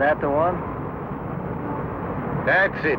that the one? That's it.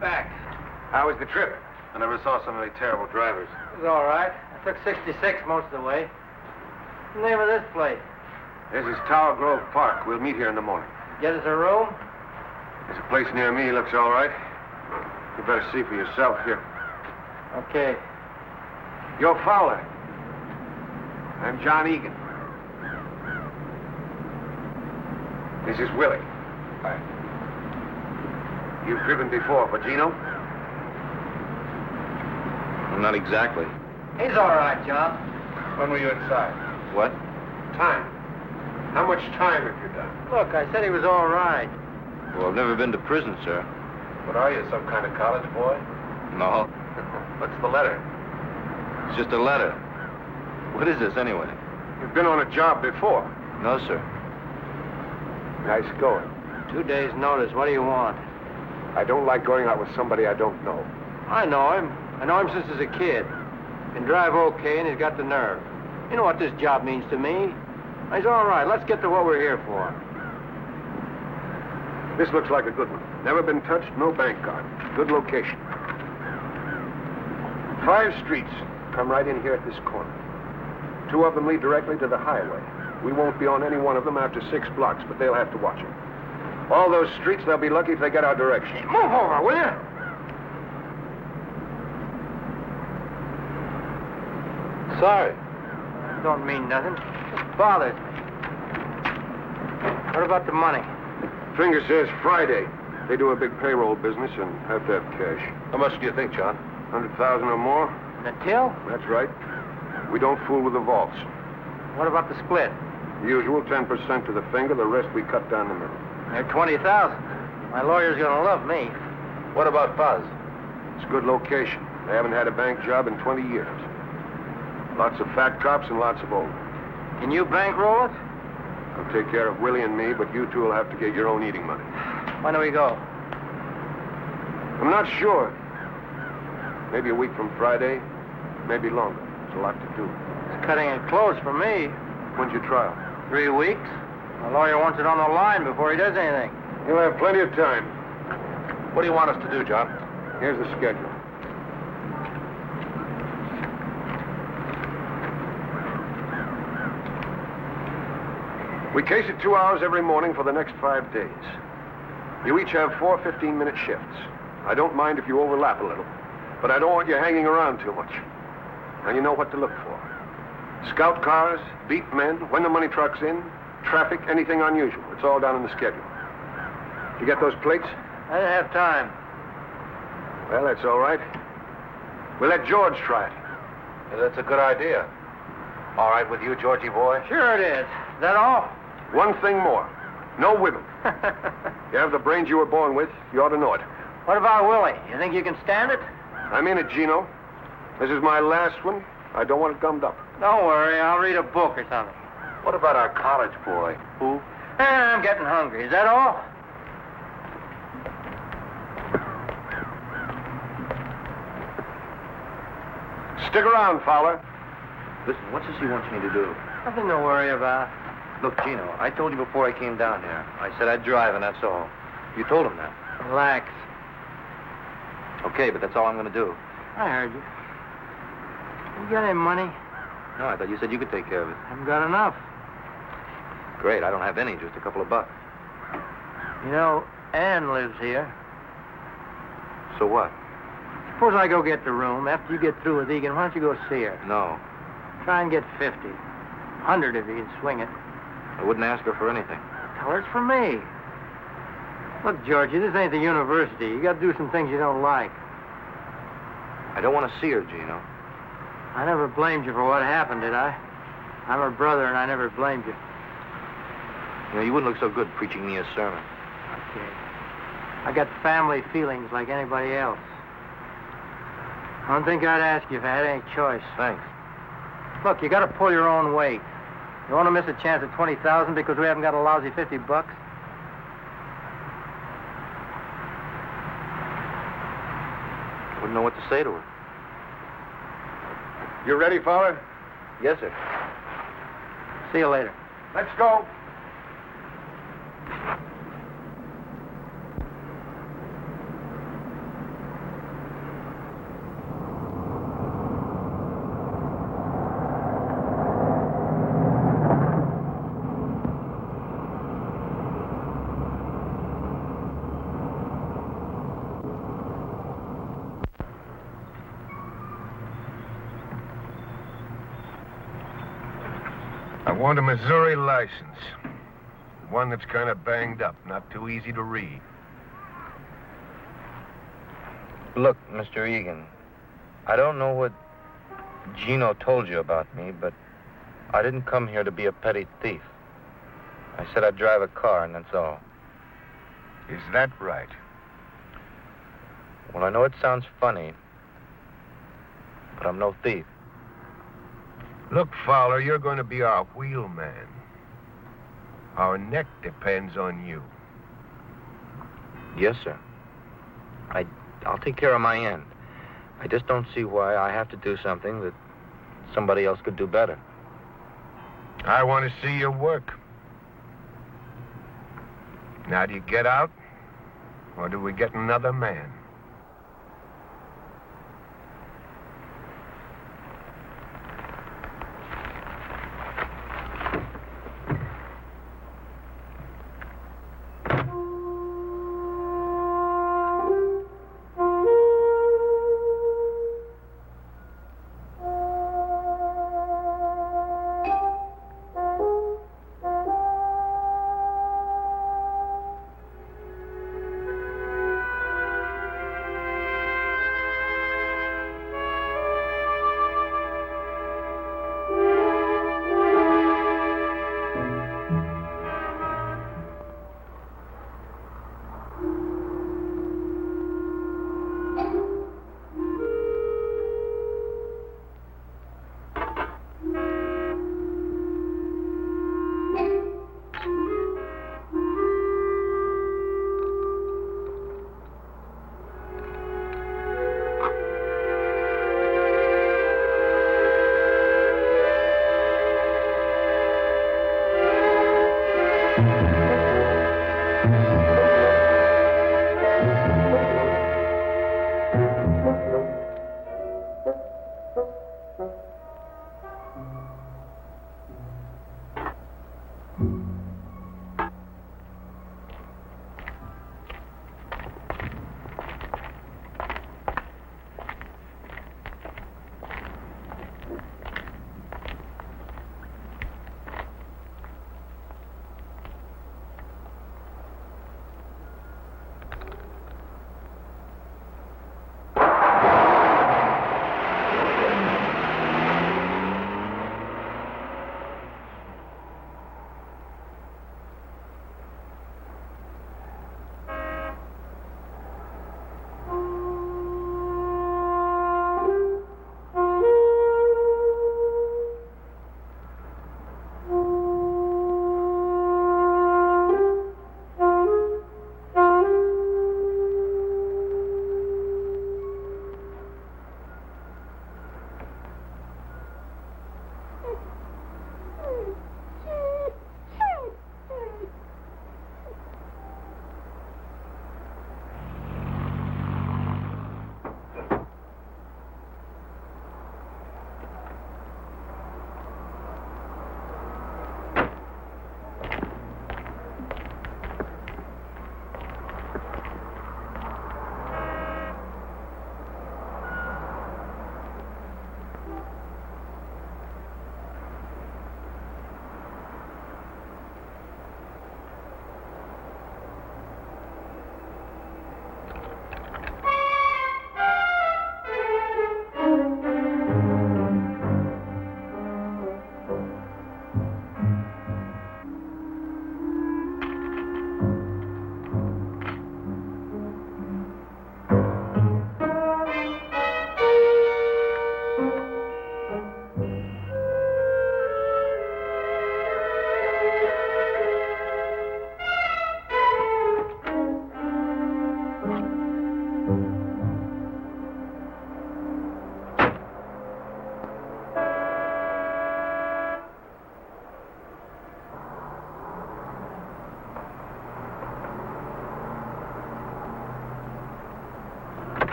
Back. How was the trip? I never saw so many terrible drivers. It was all right. I took 66 most of the way. What's the name of this place? This is Tower Grove Park. We'll meet here in the morning. Get us a room? There's a place near me. Looks all right. You better see for yourself here. Okay. You're Fowler. I'm John Egan. This is Willie. Hi. You've driven before for Gino? Well, not exactly. He's all right, John. When were you inside? What? Time. How much time have you done? Look, I said he was all right. Well, I've never been to prison, sir. What are you, some kind of college boy? No. What's the letter? It's just a letter. What is this, anyway? You've been on a job before. No, sir. Nice going. 2 days' notice. What do you want? I don't like going out with somebody I don't know. I know him. I know him since he's a kid. Can drive okay, and he's got the nerve. You know what this job means to me. He's all right. Let's get to what we're here for. This looks like a good one. Never been touched, no bank card. Good location. 5 streets come right in here at this corner. 2 of them lead directly to the highway. We won't be on any one of them after 6 blocks, but they'll have to watch it. All those streets, they'll be lucky if they get our direction. Move over, will you? Sorry. Don't mean nothing. Just bothers me. What about the money? Finger says Friday. They do a big payroll business and have to have cash. How much do you think, John? 100,000 or more? The till? That's right. We don't fool with the vaults. What about the split? Usual 10% to the finger, the rest we cut down the middle. They're 20,000. My lawyer's gonna love me. What about Fuzz? It's a good location. They haven't had a bank job in 20 years. Lots of fat cops and lots of old. Can you bankroll it? I'll take care of Willie and me, but you two will have to get your own eating money. When do we go? I'm not sure. Maybe a week from Friday, maybe longer. There's a lot to do. It's cutting it close for me. When's your trial? 3 weeks. My lawyer wants it on the line before he does anything. You'll have plenty of time. What do you want us to do, John? Here's the schedule. We case it 2 hours every morning for the next 5 days. You each have 4 15-minute shifts. I don't mind if you overlap a little, but I don't want you hanging around too much. And you know what to look for. Scout cars, beat men, when the money truck's in, traffic, anything unusual. It's all down in the schedule. You get those plates? I didn't have time. Well, that's all right. We'll let George try it. Yeah, that's a good idea. All right with you, Georgie boy? Sure it is. Is that all? One thing more. No wiggle. You have the brains you were born with. You ought to know it. What about Willie? You think you can stand it? I'm in it, Gino. This is my last one. I don't want it gummed up. Don't worry. I'll read a book or something. What about our college boy? Who? I'm getting hungry. Is that all? Stick around, Fowler. Listen, what's this he wants me to do? Nothing to worry about. Look, Gino, I told you before I came down here. I said I'd drive, and that's all. You told him that. Relax. Okay, but that's all I'm going to do. I heard you. You got any money? No, I thought you said you could take care of it. Haven't got enough. Great, I don't have any, just a couple of bucks. You know, Ann lives here. So what? Suppose I go get the room. After you get through with Egan, why don't you go see her? No, Try and get 50. 100 if you can swing it. I wouldn't ask her for anything. Tell her it's for me. Look, Georgie, this ain't the university. You got to do some things you don't like. I don't want to see her, Gino. I never blamed you for what happened, did I? I'm her brother, and I never blamed you. You know, you wouldn't look so good preaching me a sermon. Okay. I got family feelings like anybody else. I don't think I'd ask you if I had any choice. Thanks. Look, you got to pull your own weight. You want to miss a chance at 20,000 because we haven't got a lousy 50 bucks? Wouldn't know what to say to her. You ready, Fowler? Yes, sir. See you later. Let's go. I want a Missouri license. One that's kind of banged up, not too easy to read. Look, Mr. Egan, I don't know what Gino told you about me, but I didn't come here to be a petty thief. I said I'd drive a car, and that's all. Is that right? Well, I know it sounds funny, but I'm no thief. Look, Fowler, you're going to be our wheelman. Our neck depends on you. Yes, sir. I'll take care of my end. I just don't see why I have to do something that somebody else could do better. I want to see your work. Now, do you get out, or do we get another man?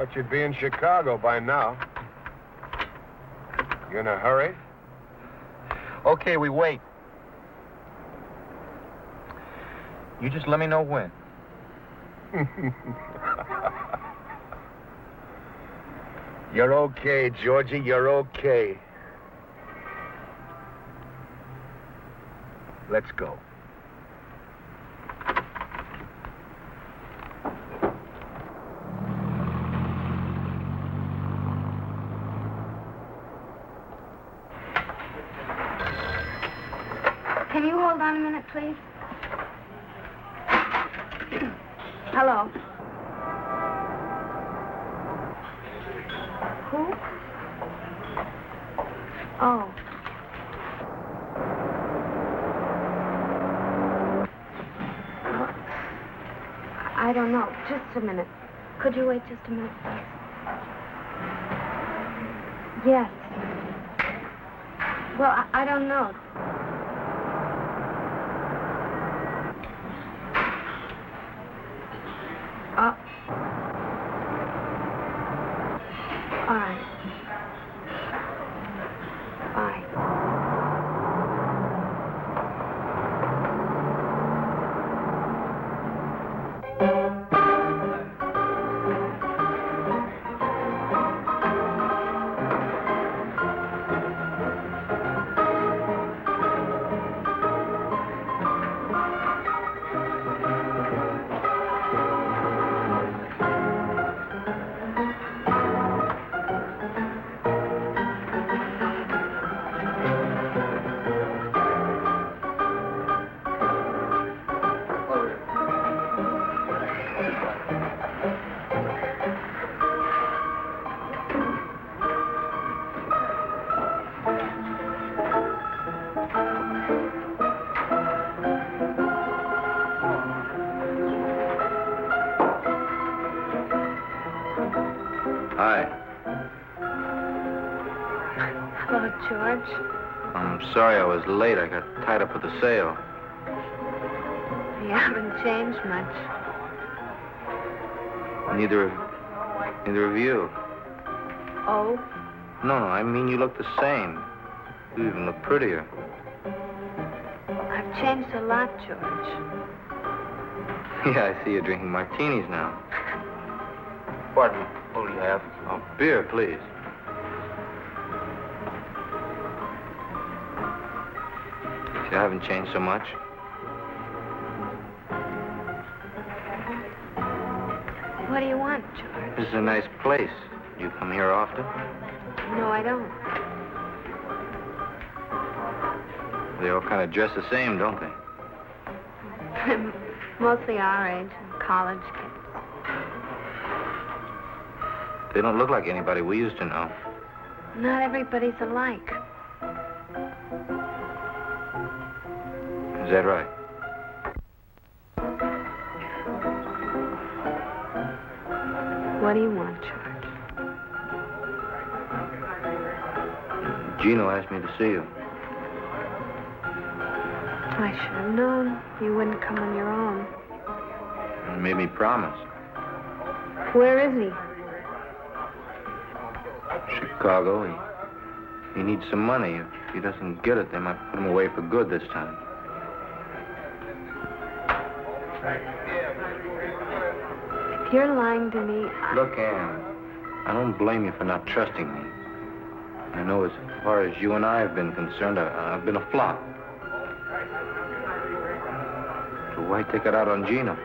Thought you'd be in Chicago by now. You in a hurry? Okay, we wait. You just let me know when. You're okay, Georgie. You're okay. Let's go. Can you hold on a minute, please? Hello. Who? Oh. I don't know. Just a minute. Could you wait just a minute, please? Yes. Well, I don't know. All right. Bye. Hi. Hello, George. I'm sorry I was late. I got tied up with the sale. You haven't changed much. Neither of you. Oh? No, I mean you look the same. You even look prettier. I've changed a lot, George. Yeah, I see you're drinking martinis now. Pardon me. What do you have? Oh, beer, please. See, I haven't changed so much. What do you want, George? This is a nice place. You come here often? No, I don't. They all kind of dress the same, don't they? Mostly our age, college kids. They don't look like anybody we used to know. Not everybody's alike. Is that right? What do you want, George? Gino asked me to see you. I should have known you wouldn't come on your own. He made me promise. Where is he? Chicago. He needs some money. If he doesn't get it, they might put him away for good this time. If you're lying to me, Look, Ann, I don't blame you for not trusting me. I know as far as you and I have been concerned, I've been a flop. So why take it out on Gino?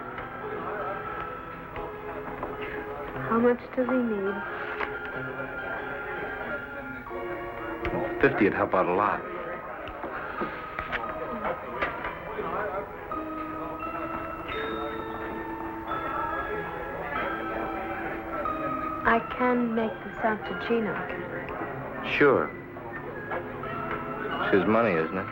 how much does he need? 50 would help out a lot. I can make this out to Gino. Sure. It's his money, isn't it?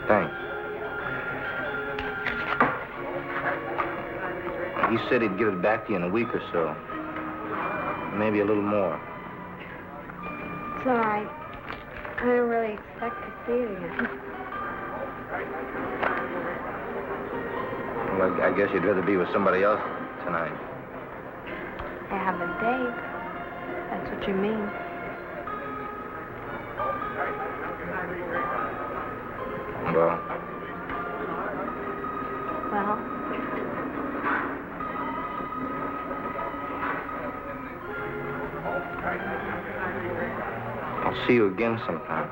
Thanks. He said he'd give it back to you in a week or so. maybe a little more. It's all right. I don't really expect to see it again. Well, I guess you'd rather be with somebody else tonight. I have a date. That's what you mean. Well, Well, I'll see you again sometime.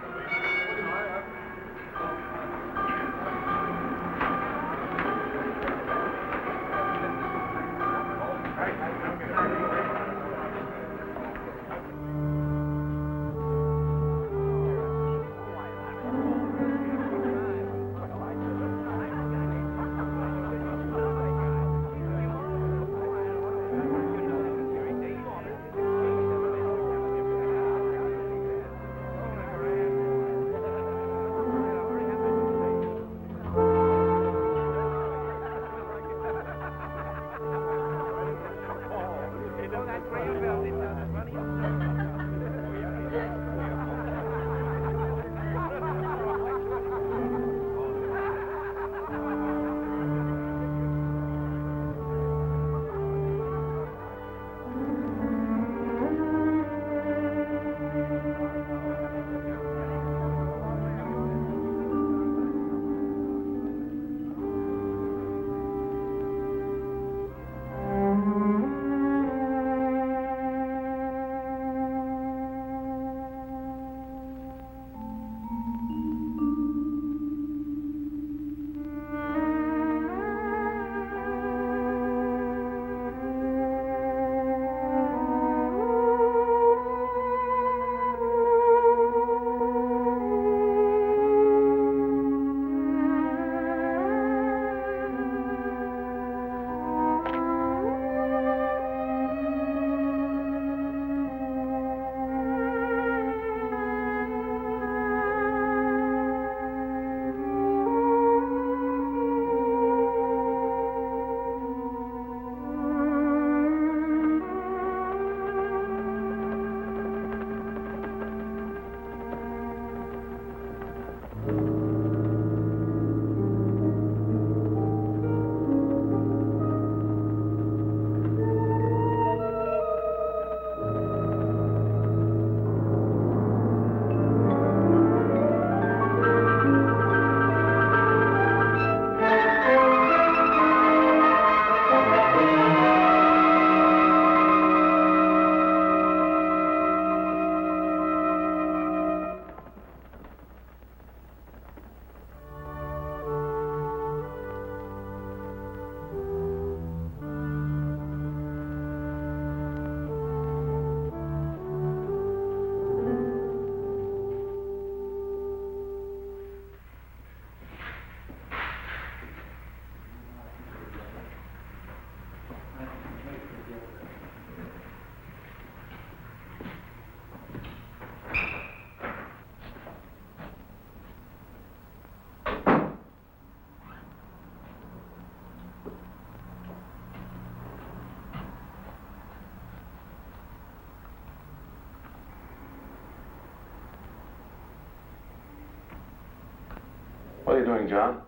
What are you doing, John?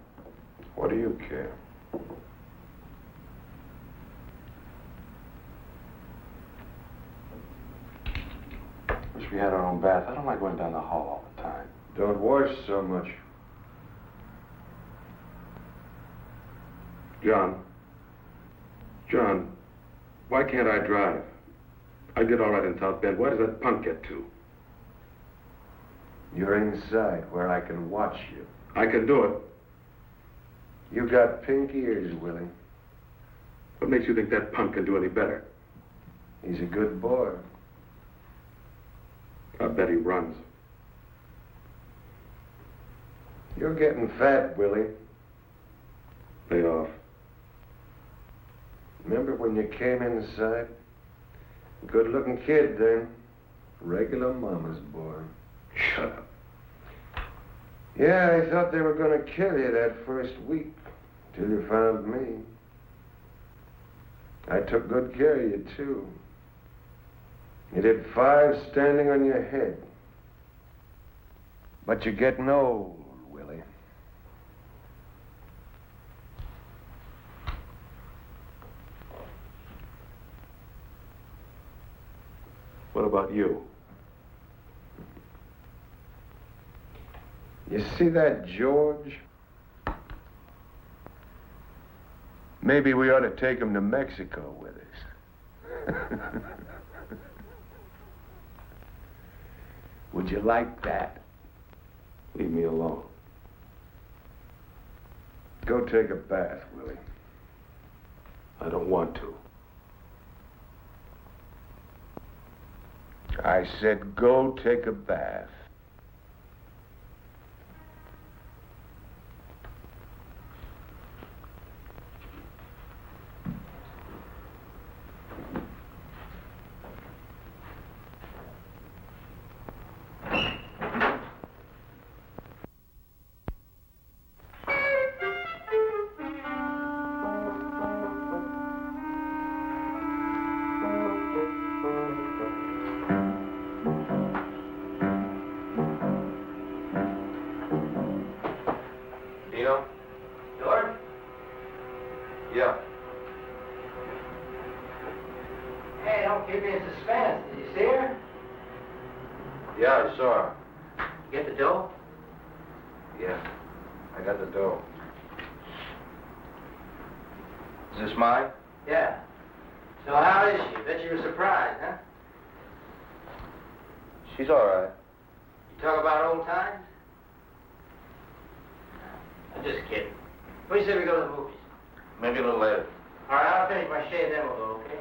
What do you care? Wish we had our own bath. I don't like going down the hall all the time. Don't wash so much. John, why can't I drive? I did all right in South Bend. Why does that punk get to? You're inside where I can watch you. I can do it. You got pink ears, Willie. What makes you think that punk can do any better? He's a good boy. I bet he runs. You're getting fat, Willie. Lay off. Remember when you came inside? Good-looking kid then. Regular mama's boy. Shut up. Yeah, I thought they were going to kill you that first week, till you found me. I took good care of you, too. You did 5 standing on your head. But you're getting old, Willie. What about you? You see that George? Maybe we ought to take him to Mexico with us. Would you like that? Leave me alone. Go take a bath, Willie. I don't want to. I said go take a bath. Dino? George? Yeah. Hey, don't keep me in suspense. Did you see her? Yeah, I saw her. You get the dough? Yeah. I got the dough. Is this mine? Yeah. So how is she? Bet you were surprised, huh? She's all right. You talk about old times? I'm just kidding. What do you say we go to the movies? Maybe a little later. All right, I'll finish my shave, then we'll go, okay?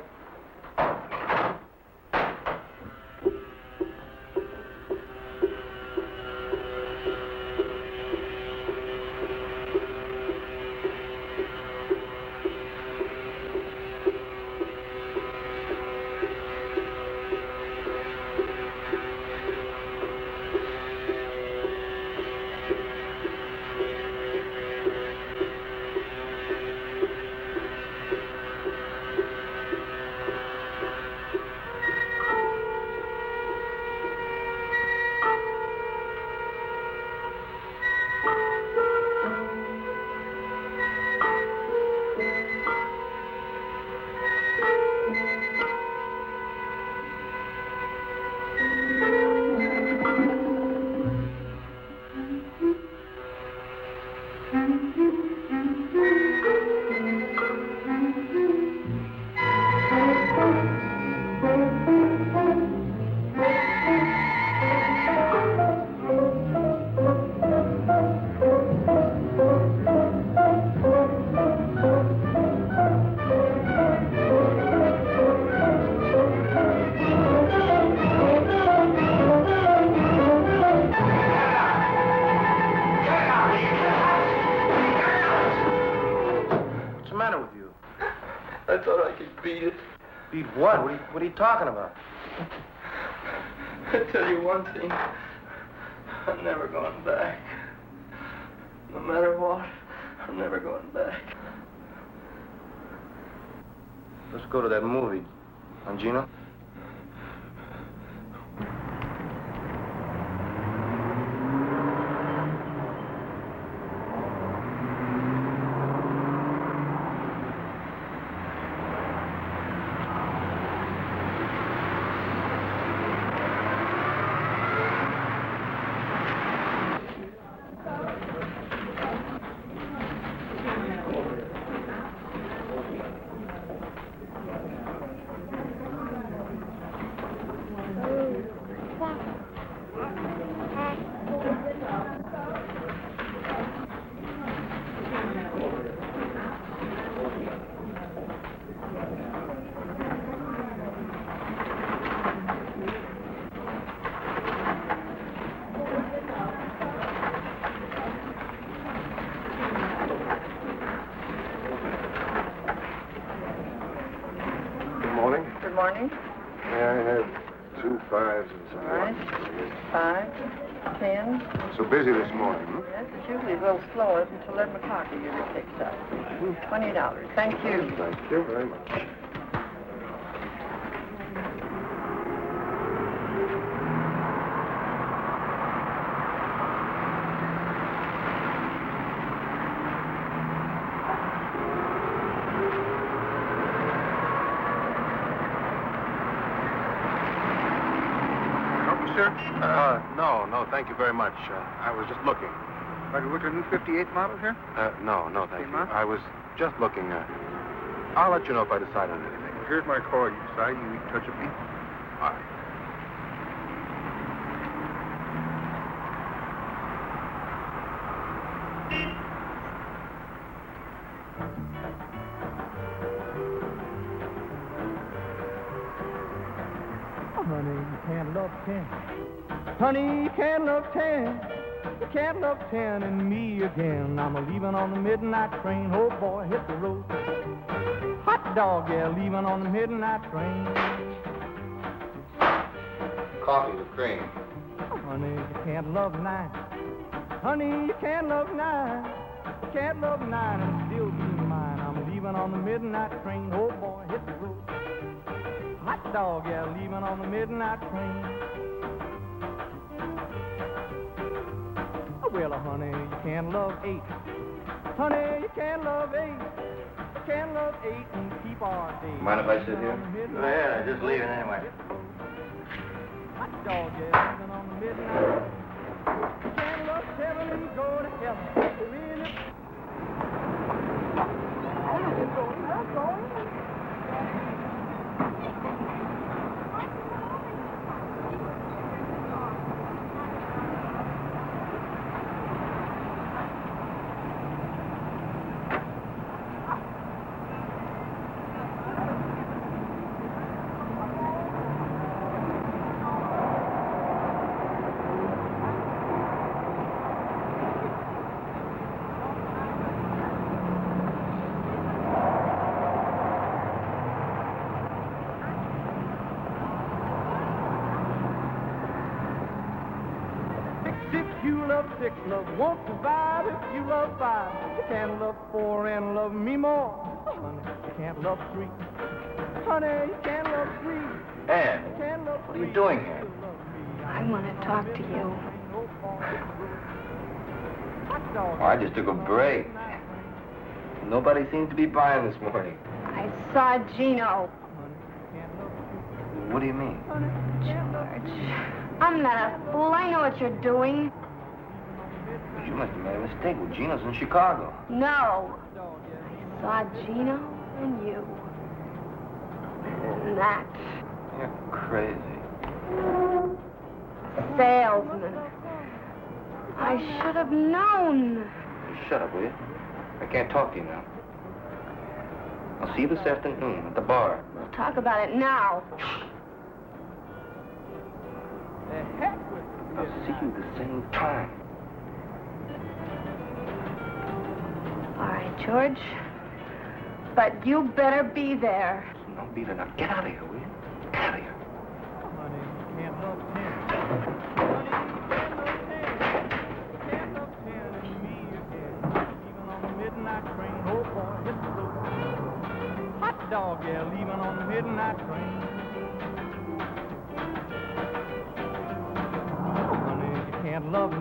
What's the matter with you? I thought I could beat it. Beat what? What are you talking about? I tell you one thing. I'm never going back. No matter what, I'm never going back. Let's go to that movie. Huh, Gino? Good morning. Good morning. May I have 2 5s and some All right. ones? 5, 10. So busy this morning, hmm? Yes, it's usually a little slower until 11 o'clock it usually picks up. $20. Thank you. Thank you very much. sir? No, thank you very much. I was just looking. Are you looking at a new 58 model here? No, thank you. Huh? I was just looking. I'll let you know if I decide on anything. Well, here's my card. You decide you need to touch a beat. All right. Honey, you can't love 10. Honey, you can't love 10. You can't love 10 and me again. I'm leaving on the midnight train. Oh, boy, hit the road. Hot dog, yeah, leaving on the midnight train. Coffee with cream. Honey, you can't love 9. Honey, you can't love 9. You can't love 9 and still be mine. I'm leaving on the midnight train. Oh, boy, hit the road. Hot dog, yeah, leaving on the midnight train. Well, honey, you can't love 8. Honey, you can't love 8. You can't love 8 and keep our day. Mind if I sit here? Go ahead, just leave it anyway. Hot dog, yeah, leaving on the midnight. You can't love 7 and go to heaven. Really? If you love 6, love won't survive. If you love 5, you can't love 4 and love me more. Honey, you can't love 3. Honey, you can't love 3. Ann, You can't love what are you 3. doing here? I want to talk to you. Oh, I just took a break. Nobody seems to be buying this morning. I saw Gino. What do you mean? George, I'm not a fool. I know what you're doing. You must have made a mistake. Well, Gino's in Chicago. No. I saw Gino and you. And that You're crazy. salesman. I should have known. You shut up, will you? I can't talk to you now. I'll see you this afternoon at the bar. We'll talk about it now. I'll see you the same time. All right, George. But you better be there. No, Beaver, now get out of here, will you? Get out of here. Honey, you can't love 10. Can't love 10 and me again. Leaving on the midnight train. Oh, boy, hit the road. Hot dog, yeah, leaving on the midnight train. Honey, you can't love 9.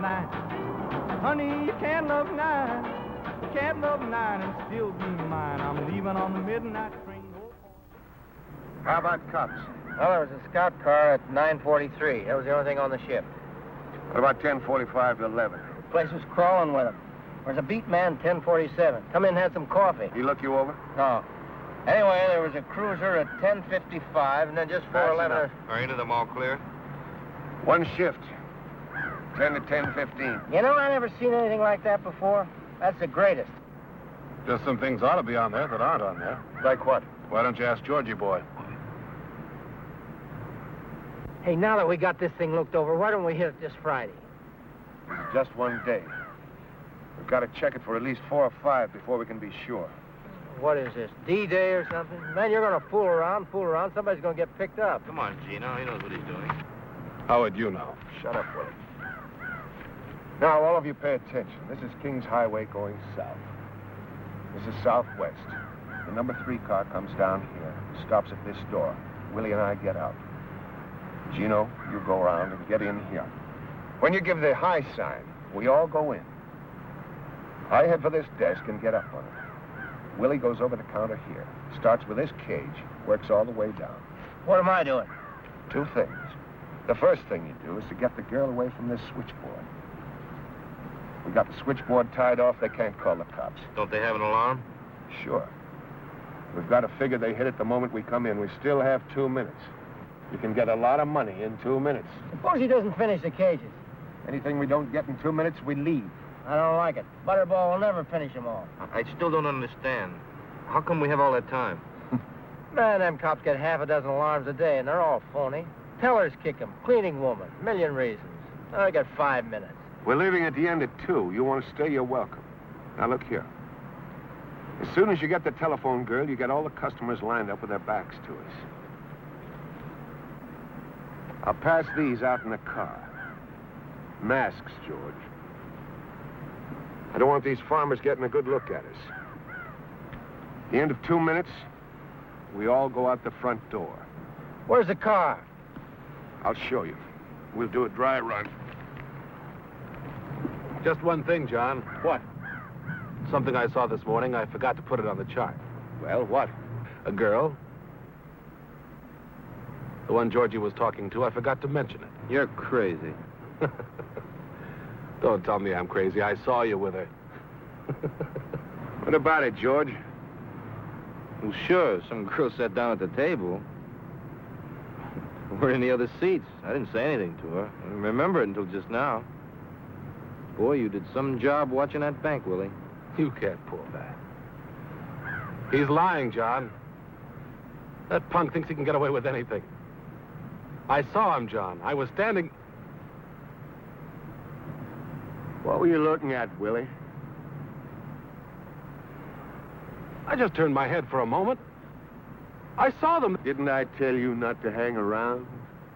Honey, you can't love 9. You can't love 9 and still be mine. I'm leaving on the midnight train. Oh, boy. How about cops? Well, there was a scout car at 9:43. That was the only thing on the ship. What about 10:45 to 11? The place was crawling with them. There's a beat man, 10:47. Come in and had some coffee. He look you over? No. Anyway, there was a cruiser at 10:55, and then just 4:11. That's Are any of them all clear? One shift. 10 to 10:15. You know, I never seen anything like that before. That's the greatest. Just some things ought to be on there that aren't on there. Like what? Why don't you ask Georgie boy? Hey, now that we got this thing looked over, why don't we hit it this Friday? It's just one day. We've got to check it for at least 4 or 5 before we can be sure. What is this, D-Day or something? Man, you're gonna fool around. Somebody's gonna get picked up. Come on, Gino. He knows what he's doing. How would you know? Shut up, Willie. Now, all of you pay attention. This is Kings Highway going south. This is southwest. The number 3 car comes down here, stops at this door. Willie and I get out. Gino, you go around and get in here. When you give the high sign, we all go in. I head for this desk and get up on it. Willie goes over the counter here, starts with this cage, works all the way down. What am I doing? 2 things. The first thing you do is to get the girl away from this switchboard. We got the switchboard tied off. They can't call the cops. Don't they have an alarm? Sure. We've got to figure they hit it the moment we come in. We still have 2 minutes. You can get a lot of money in 2 minutes. Suppose he doesn't finish the cages. Anything we don't get in 2 minutes, we leave. I don't like it. Butterball will never finish them all. I still don't understand. How come we have all that time? Man, them cops get half a dozen alarms a day, and they're all phony. Tellers kick 'em, cleaning woman, million reasons. I got 5 minutes. We're leaving at the end at 2. You want to stay, you're welcome. Now, look here. As soon as you get the telephone girl, you get all the customers lined up with their backs to us. I'll pass these out in the car. Masks, George. I don't want these farmers getting a good look at us. At the end of 2 minutes, we all go out the front door. Where's the car? I'll show you. We'll do a dry run. Just one thing, John. What? Something I saw this morning. I forgot to put it on the chart. Well, what? A girl. The one Georgie was talking to. I forgot to mention it. You're crazy. Don't tell me I'm crazy. I saw you with her. What about it, George? Well, sure, some girl sat down at the table. We're in the other seats. I didn't say anything to her. I didn't remember it until just now. Boy, you did some job watching that bank, Willie. You can't pull that. He's lying, John. That punk thinks he can get away with anything. I saw him, John. I was standing... What were you looking at, Willie? I just turned my head for a moment. I saw them. Didn't I tell you not to hang around?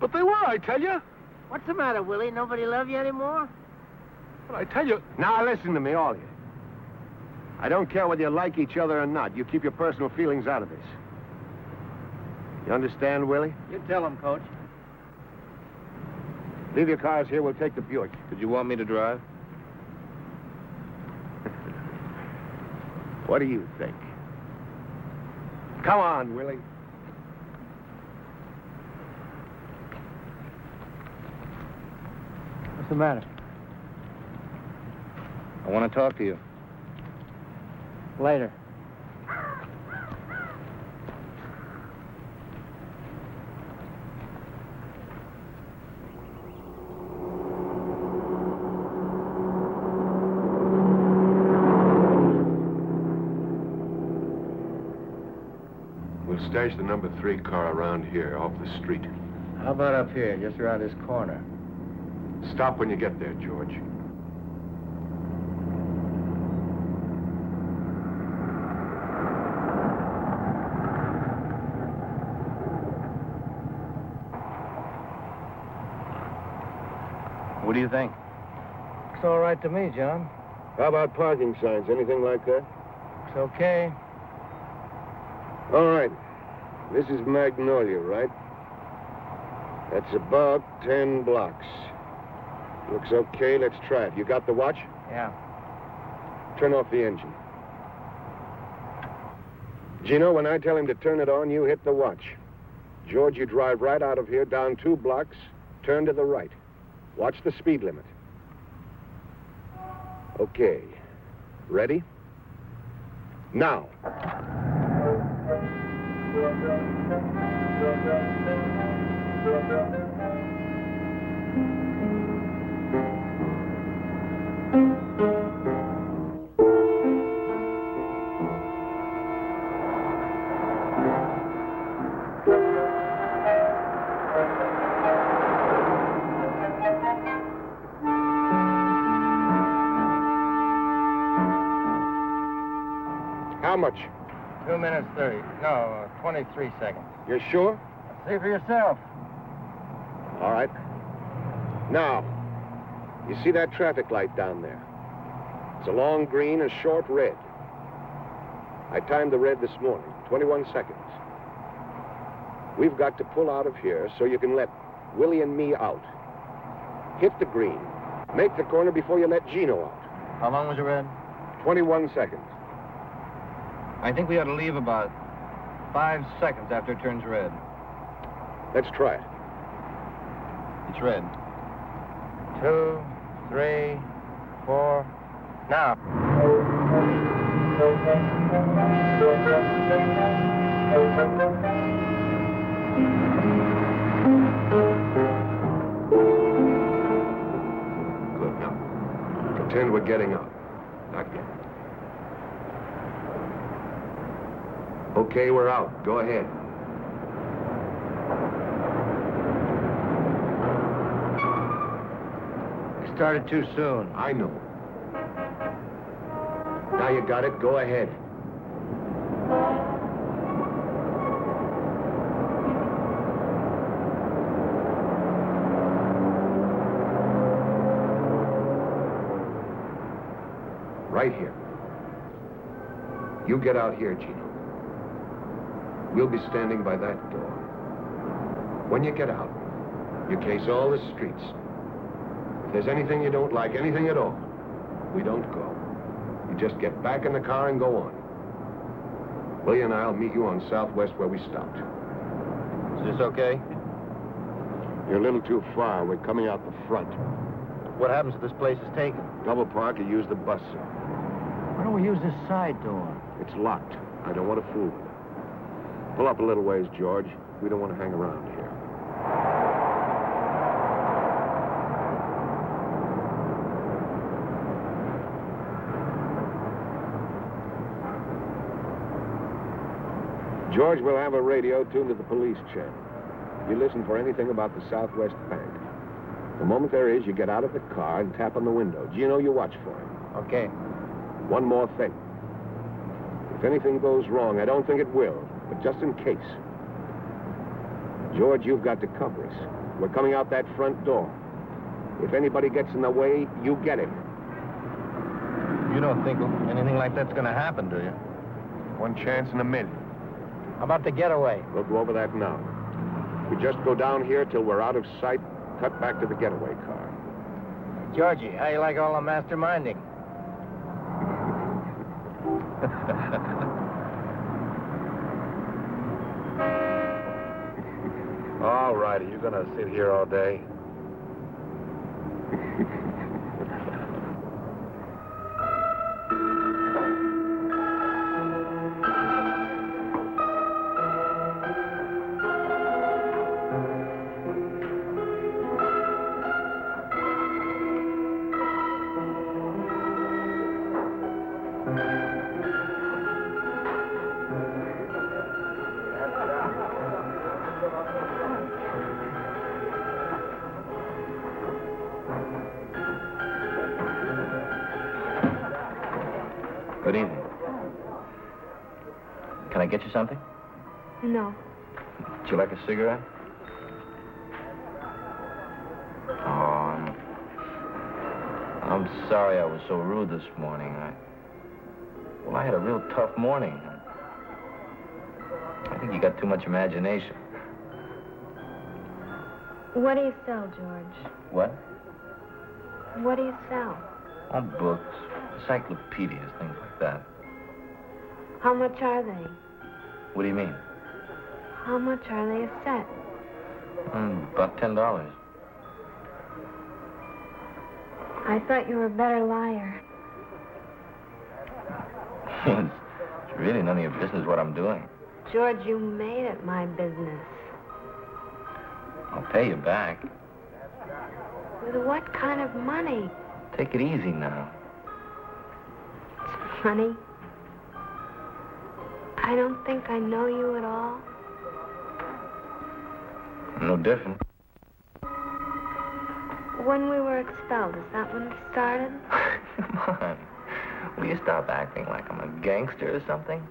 But they were, I tell you. What's the matter, Willie? Nobody love you anymore? But I tell you... Now, listen to me, all of you. I don't care whether you like each other or not. You keep your personal feelings out of this. You understand, Willie? You tell him, Coach. Leave your cars here. We'll take the Buick. Did you want me to drive? What do you think? Come on, Willie. What's the matter? I want to talk to you. Later. We'll stash the number 3 car around here, off the street. How about up here, just around this corner? Stop when you get there, George. What do you think? It's all right to me, John. How about parking signs? Anything like that? It's okay. All right. This is Magnolia, right? That's about 10 blocks. Looks okay. Let's try it. You got the watch? Yeah. Turn off the engine. Gino, when I tell him to turn it on, you hit the watch. George, you drive right out of here, down 2 blocks, turn to the right. Watch the speed limit. Okay. Ready? Now. How much? 2 minutes 30. No, 23 seconds. You're sure? See for yourself. All right. Now, you see that traffic light down there? It's a long green and short red. I timed the red this morning, 21 seconds. We've got to pull out of here so you can let Willie and me out. Hit the green. Make the corner before you let Gino out. How long was the red? 21 seconds. I think we ought to leave about 5 seconds after it turns red. Let's try it. It's red. 2, 3, 4. Now. Good. Now, pretend we're getting out. Not yet. Okay, we're out. Go ahead. You started too soon. I know. Now you got it. Go ahead. Right here. You get out here, Gino. We'll be standing by that door. When you get out, you case all the streets. If there's anything you don't like, anything at all, we don't go. You just get back in the car and go on. Willie and I'll meet you on Southwest where we stopped. Is this okay? You're a little too far. We're coming out the front. What happens if this place is taken? Double park or use the bus, sir. Why don't we use this side door? It's locked. I don't want to fool with it. Pull up a little ways, George. We don't want to hang around here. George will have a radio tuned to the police channel. You listen for anything about the Southwest Bank. The moment there is, you get out of the car and tap on the window. Gino, you watch for him. Okay. One more thing. If anything goes wrong, I don't think it will, but just in case. George, you've got to cover us. We're coming out that front door. If anybody gets in the way, you get him. You don't think anything like that's going to happen, do you? One chance in a million. How about the getaway? We'll go over that now. We just go down here till we're out of sight, cut back to the getaway car. Georgie, how you like all the masterminding? All righty, you're going to sit here all day? Good evening. Can I get you something? No. Would you like a cigarette? Oh, I'm sorry I was so rude this morning. Well, I had a real tough morning. I think you got too much imagination. What do you sell, George? What? What do you sell? Oh, books, encyclopedias, things like that. How much are they? What do you mean? How much are they a set? About $10. I thought you were a better liar. It's really none of your business what I'm doing. George, you made it my business. I'll pay you back. With what kind of money? Take it easy now. It's funny. I don't think I know you at all. No different. When we were expelled, is that when it started? Come on. Will you stop acting like I'm a gangster or something?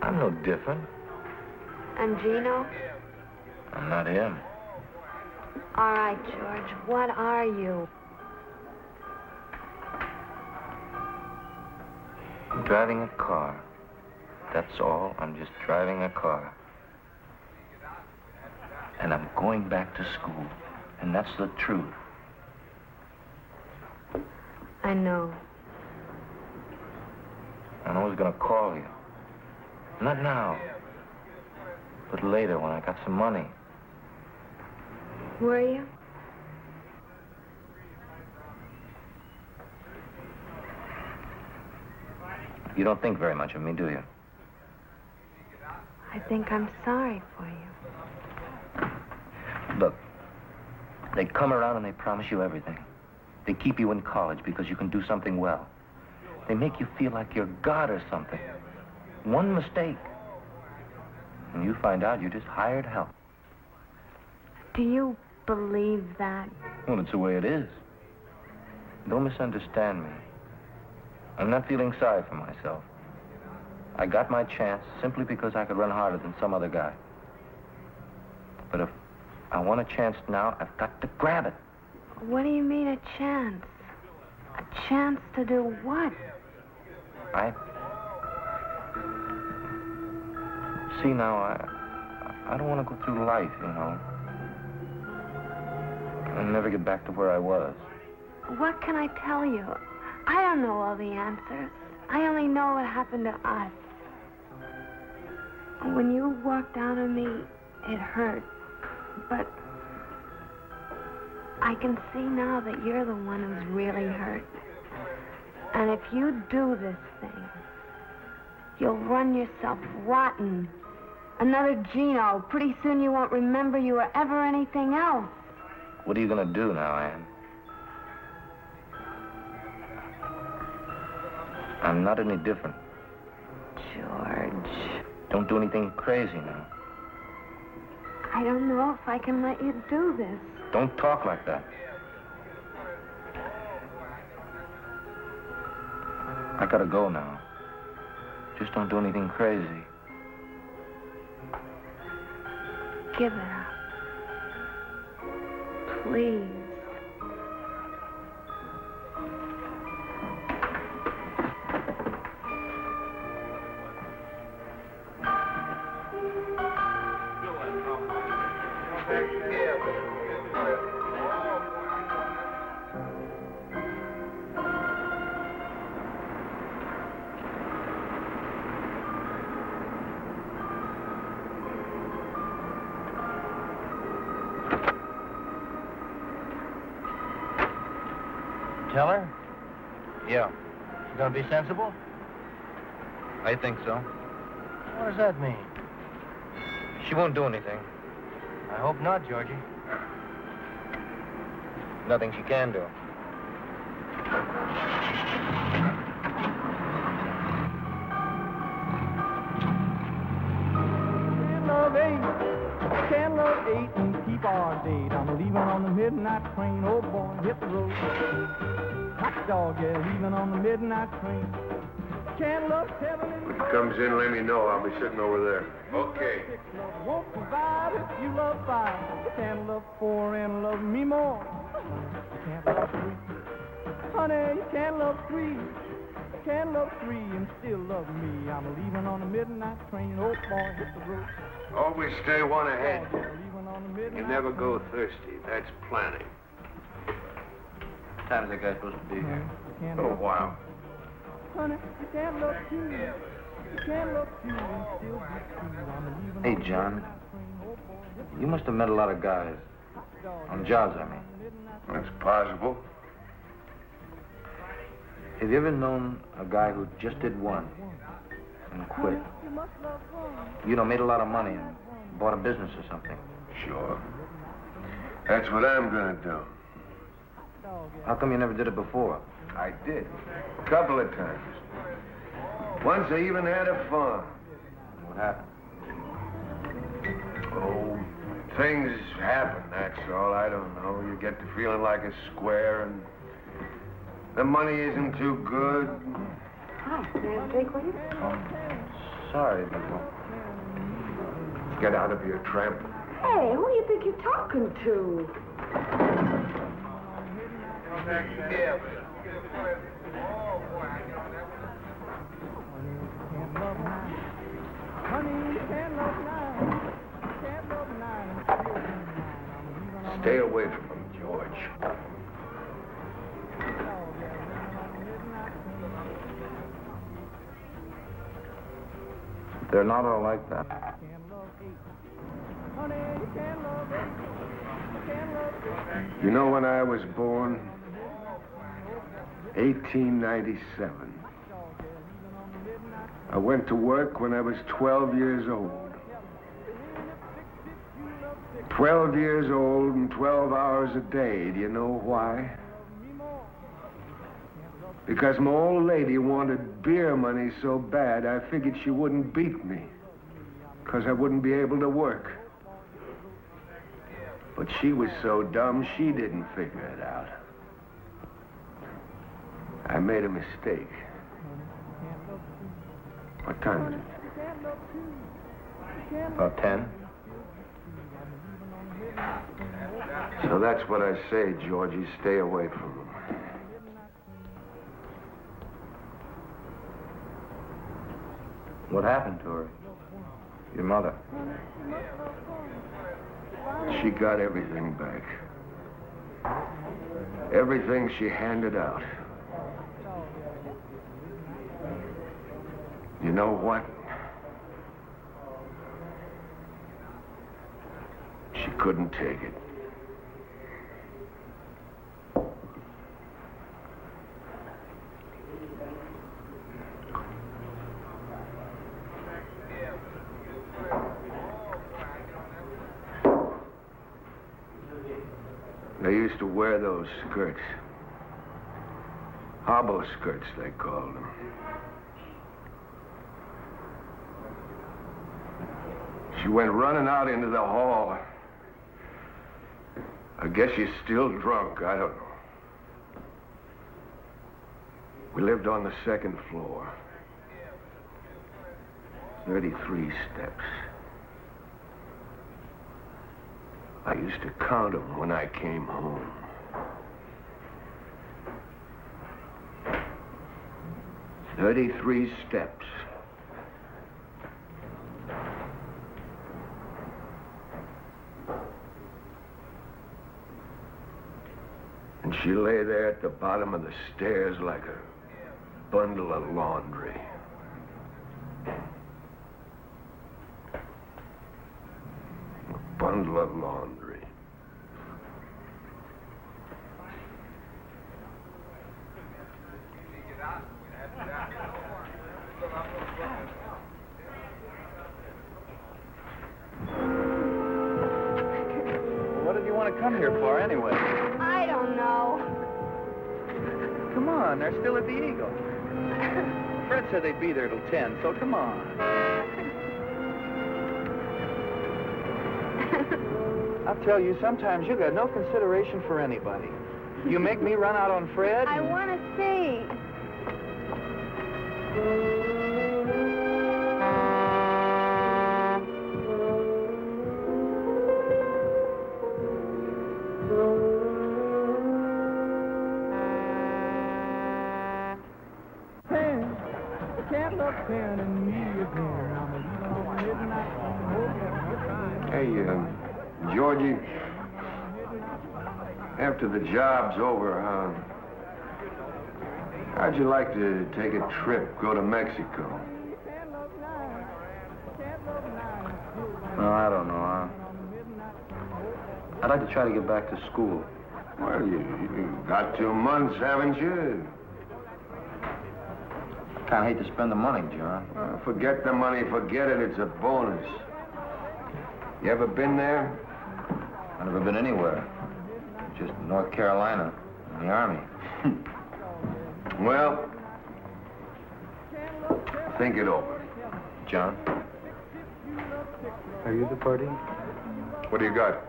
I'm no different. And Gino? I'm not him. All right, George, what are you? I'm driving a car. That's all. I'm just driving a car. And I'm going back to school. And that's the truth. I know. And I was gonna call you. Not now. But later when I got some money. Were you? You don't think very much of me, do you? I think I'm sorry for you. Look, they come around and they promise you everything. They keep you in college because you can do something well. They make you feel like you're God or something. One mistake, and you find out you just hired help. Do you believe that? Well, it's the way it is. Don't misunderstand me. I'm not feeling sorry for myself. I got my chance simply because I could run harder than some other guy. But if I want a chance now, I've got to grab it. What do you mean a chance? A chance to do what? See, now, I don't want to go through life, you know, and never get back to where I was. What can I tell you? I don't know all the answers. I only know what happened to us. When you walked out on me, it hurt. But I can see now that you're the one who's really hurt. And if you do this thing, you'll run yourself rotten. Another Gino. Pretty soon you won't remember you were ever anything else. What are you going to do now, Ann? I'm not any different. George. Don't do anything crazy now. I don't know if I can let you do this. Don't talk like that. I gotta go now. Just don't do anything crazy. Give it up. Please. Tell her? Yeah, She's gonna be sensible? I think so. What does that mean? She won't do anything. I hope not, Georgie. Nothing she can do. Can't love eight and keep our date. I'm leaving on the midnight train. Oh boy, hit the road. Hot dog, yeah, leaving on the midnight train. Can't love seven and When he comes in, let me know. I'll be sitting over there. Okay. won't provide if you love five. You can't love four and love me more. You can't love three. Honey, you can't love three. You can't love three and still love me. I'm leaving on the midnight train. Oh boy, hit the road. Always stay one ahead. Leaving on the midnight You never go train. thirsty. That's planning. What time is that guy supposed to be here? You can't A love while. Honey, you can't love two. You can't love two and still be true. I'm leaving Hey, on the John. midnight train. Oh boy, hit the You must have met a lot of guys. On jobs, I mean. That's possible. Have you ever known a guy who just did one and quit? You know, made a lot of money and bought a business or something. Sure. That's what I'm gonna do. How come you never did it before? I did. A couple of times. Once I even had a farm. What happened? Oh, things happen, that's all. I don't know. You get to feeling like a square and the money isn't too good. Hi, can I have a drink with you? Sorry, but... Get out of here, tramp. Hey, who do you think you're talking to? Stay away from him, George. They're not all like that. Honey, you can't love eight. You know when I was born? 1897. I went to work when I was 12 years old. 12 years old and 12 hours a day. Do you know why? Because my old lady wanted beer money so bad, I figured she wouldn't beat me. Because I wouldn't be able to work. But she was so dumb, she didn't figure it out. I made a mistake. What time is it? About 10. So that's what I say, Georgie. Stay away from them. What happened to her? Your mother? She got everything back. Everything she handed out. You know what? She couldn't take it. They used to wear those skirts. Hobo skirts, they called them. She went running out into the hall. I guess she's still drunk, I don't know. We lived on the second floor. 33 steps. I used to count them when I came home. "33 steps. And she lay there at the bottom of the stairs like a bundle of laundry. A bundle of laundry. What did you want to come here for, anyway? I don't know. Come on, they're still at the Eagle. Fred said they'd be there till 10, so come on. I'll tell you, sometimes you got no consideration for anybody. You make me run out on Fred. I want to see. Hey, Georgie, after the job's over, how'd you like to take a trip, go to Mexico? No, I don't know. I'd like to try to get back to school. Well, you got 2 months, haven't you? Kind of hate to spend the money, John. Forget the money, forget it, it's a bonus. You ever been there? I've never been anywhere. Just North Carolina, in the Army. Well, think it over. John? Are you the party? What do you got?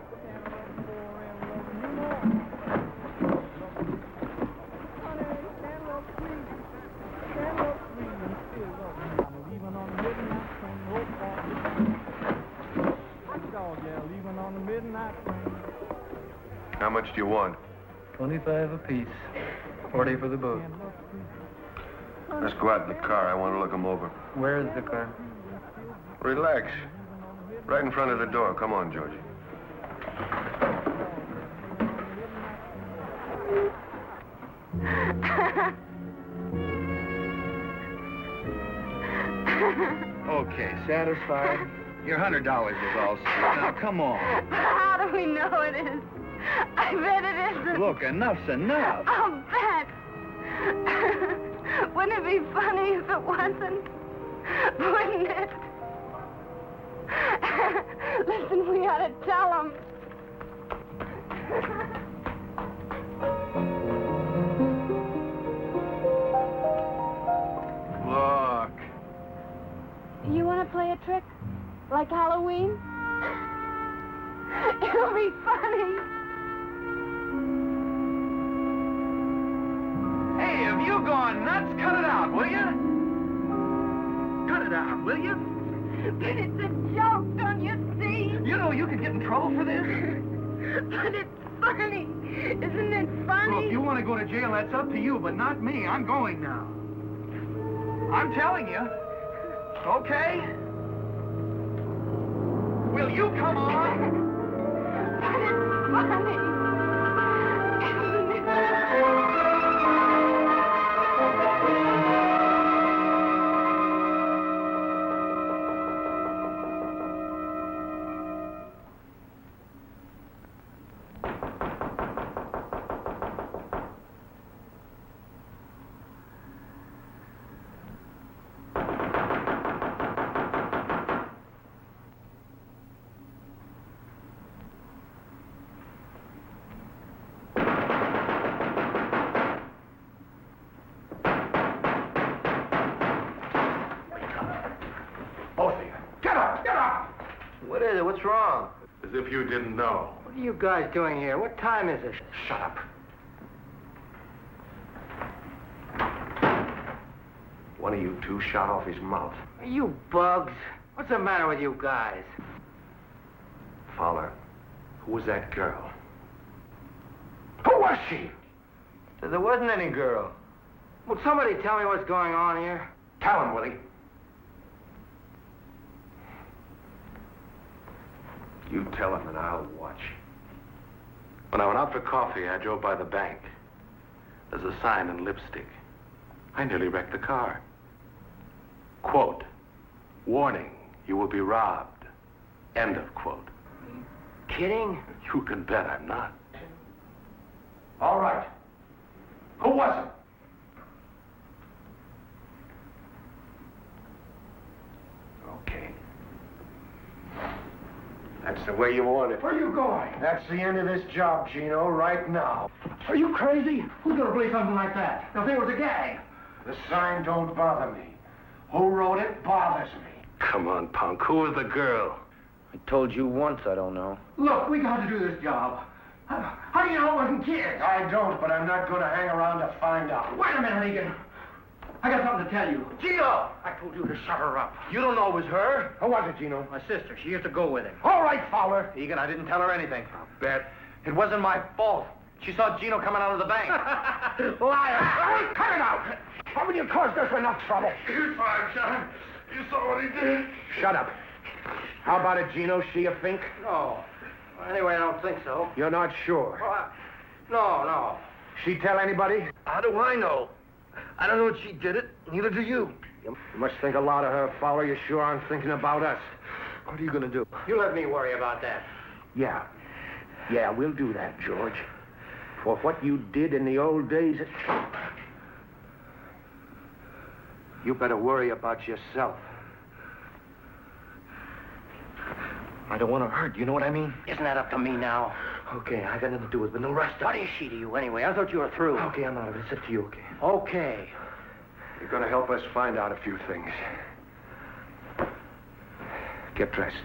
How much do you want? 25 apiece. 40 for the boat. Let's go out in the car. I want to look them over. Where is the car? Relax. Right in front of the door. Come on, Georgie. Okay, satisfied? Your $100 is all set. Now, come on. How do we know it is? I bet it isn't. Look, enough's enough. I'll bet. Wouldn't it be funny if it wasn't? Wouldn't it? Listen, we ought to tell him. Look. You want to play a trick? Like Halloween? It'll be funny. Hey, have you gone nuts? Cut it out, will you? Cut it out, will you? But it's a joke, don't you see? You know you could get in trouble for this. But it's funny. Isn't it funny? Well, if you want to go to jail, that's up to you, but not me. I'm going now. I'm telling you. Okay? Will you come on? But it's funny. Isn't it? What is it? What's wrong? As if you didn't know. What are you guys doing here? What time is it? Shut up. One of you two shot off his mouth. Are you bugs? What's the matter with you guys? Fowler, who was that girl? Who was she? There wasn't any girl. Will somebody tell me what's going on here? Tell him, Willie. You tell him and I'll watch. When I went out for coffee, I drove by the bank. There's a sign in lipstick. I nearly wrecked the car. Quote, warning, you will be robbed. End of quote. Kidding? You can bet I'm not. All right. Who was it? Okay. That's the way you want it. Where are you going? That's the end of this job, Gino, right now. Are you crazy? Who's gonna believe something like that? They'll think it was a gag. The sign don't bother me. Who wrote it bothers me. Come on, punk. Who was the girl? I told you once I don't know. Look, we got to do this job. How do you know it wasn't kids? I don't, but I'm not going to hang around to find out. Wait a minute, Egan. I got something to tell you. Gino! I told you to shut her up. You don't know it was her? Who was it, Gino? My sister. She used to go with him. All right, Fowler. Egan, I didn't tell her anything. I'll bet. It wasn't my fault. She saw Gino coming out of the bank. Liar! Cut it out! Haven't you caused us enough trouble? You're fine, John. You saw what he did. Shut up. How about it, Gino? She a fink? No. Anyway, I don't think so. You're not sure? No. She tell anybody? How do I know? I don't know if she did it. Neither do you. You must think a lot of her, Fowler. You sure aren't thinking about us. What are you going to do? You let me worry about that. Yeah, we'll do that, George. For what you did in the old days, you better worry about yourself. I don't want to hurt. You know what I mean? Isn't that up to me now? Okay, I got nothing to do with it, but no rest. What is she to you anyway? I thought you were through. Okay, I'm out of it. It's up to you, okay? Okay. You're going to help us find out a few things. Get dressed.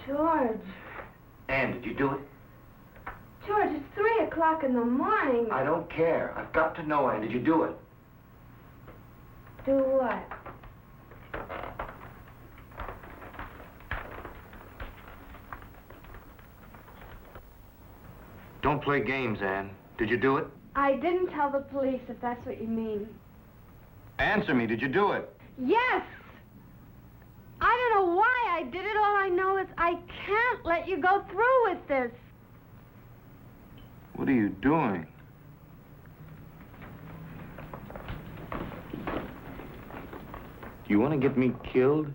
George. Ann, did you do it? George, it's 3 o'clock in the morning. I don't care. I've got to know, Ann. Did you do it? Do what? Don't play games, Ann. Did you do it? I didn't tell the police, if that's what you mean. Answer me. Did you do it? Yes! I don't know why I did it. All I know is I can't let you go through with this. What are you doing? You want to get me killed?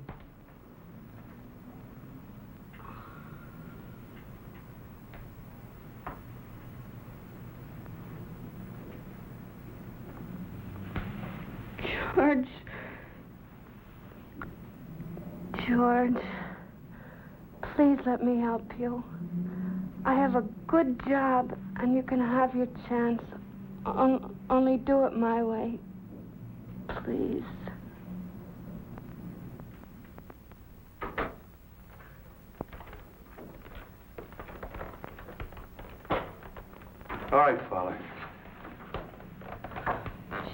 George. George. Please let me help you. I have a good job, and you can have your chance. Only do it my way. Please. All right, Fowler.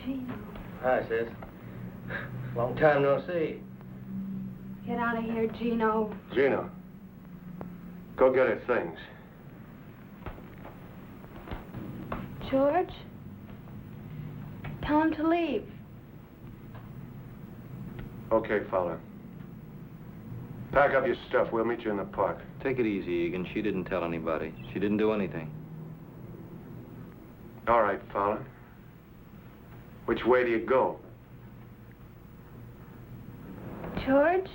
Gino. Hi, sis. Long time no see. Get out of here, Gino. Gino, go get her things. George? Tell him to leave. Okay, Fowler. Pack up your stuff. We'll meet you in the park. Take it easy, Egan. She didn't tell anybody. She didn't do anything. All right, Fowler. Which way do you go? George?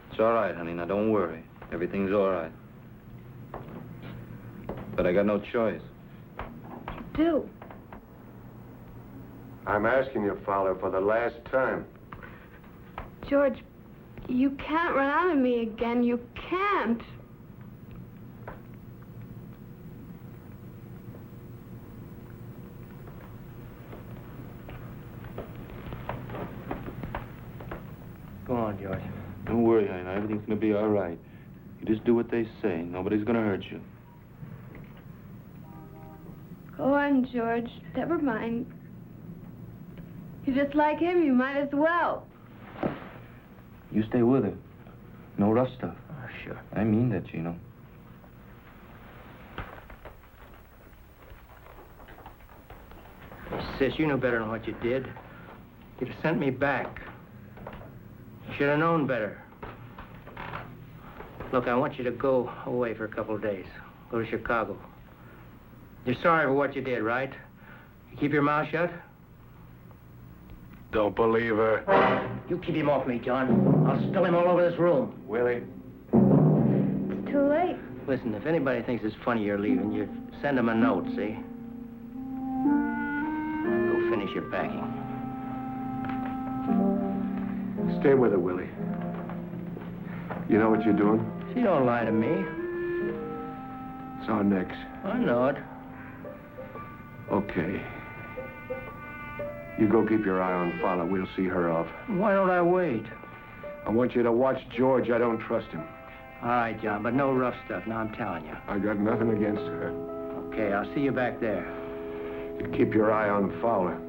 It's all right, honey. Now, don't worry. Everything's all right. But I got no choice. You do. I'm asking you, Fowler, for the last time. George, you can't run out of me again. You can't. Go on, George. Don't worry, honey. Now, everything's going to be all right. You just do what they say. Nobody's going to hurt you. Go on, George. Never mind. You're just like him. You might as well. You stay with her. No rough stuff. Oh, sure. I mean that, Gino. Sis, you know better than what you did. You'd have sent me back. You should have known better. Look, I want you to go away for a couple of days. Go to Chicago. You're sorry for what you did, right? You keep your mouth shut? Don't believe her. You keep him off me, John. I'll spill him all over this room. Willie? It's too late. Listen, if anybody thinks it's funny you're leaving, you send them a note, see? Go finish your packing. Stay with her, Willie. You know what you're doing? She don't lie to me. It's our necks. I know it. Okay. You go keep your eye on Fowler. We'll see her off. Why don't I wait? I want you to watch George. I don't trust him. All right, John, but no rough stuff. Now I'm telling you. I got nothing against her. Okay, I'll see you back there. You keep your eye on Fowler.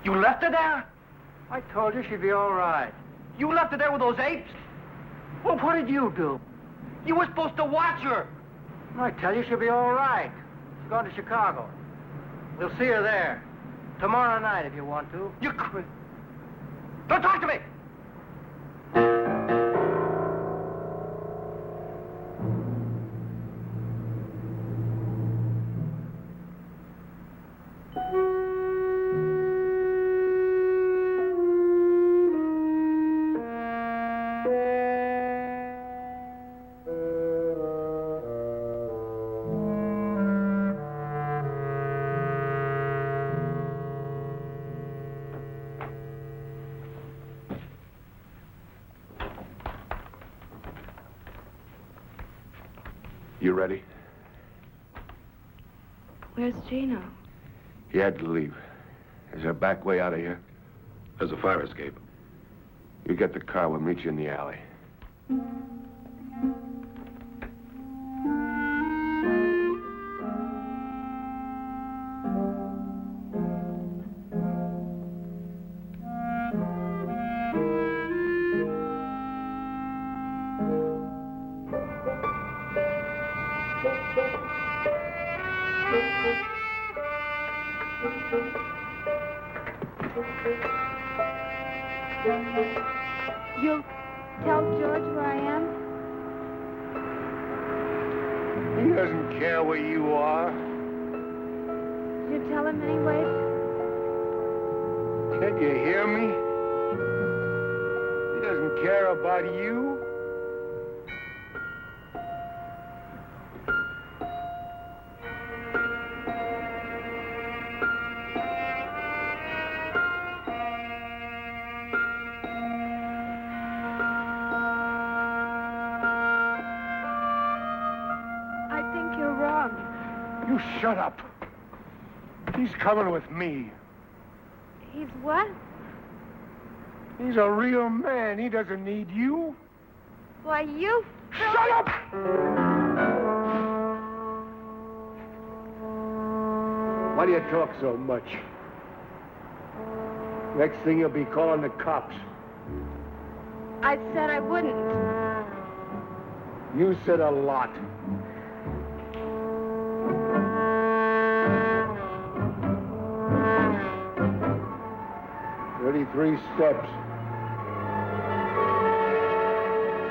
You left her there? I told you she'd be all right. You left her there with those apes? Well, what did you do? You were supposed to watch her. I tell you she'll be all right. She's going to Chicago. We'll see her there. Tomorrow night, if you want to. You quit. Don't talk to me! You ready? Where's Gino? He had to leave. Is there a back way out of here? There's a fire escape. You get the car, we'll meet you in the alley. You'll tell George where I am? He doesn't care where you are. You tell him anyway? Can't you hear me? He doesn't care about you. I think you're wrong. You shut up. He's coming with me. He's what? He's a real man. He doesn't need you. Why, you... Shut up! Why do you talk so much? Next thing you'll be calling the cops. I said I wouldn't. You said a lot. "33 steps.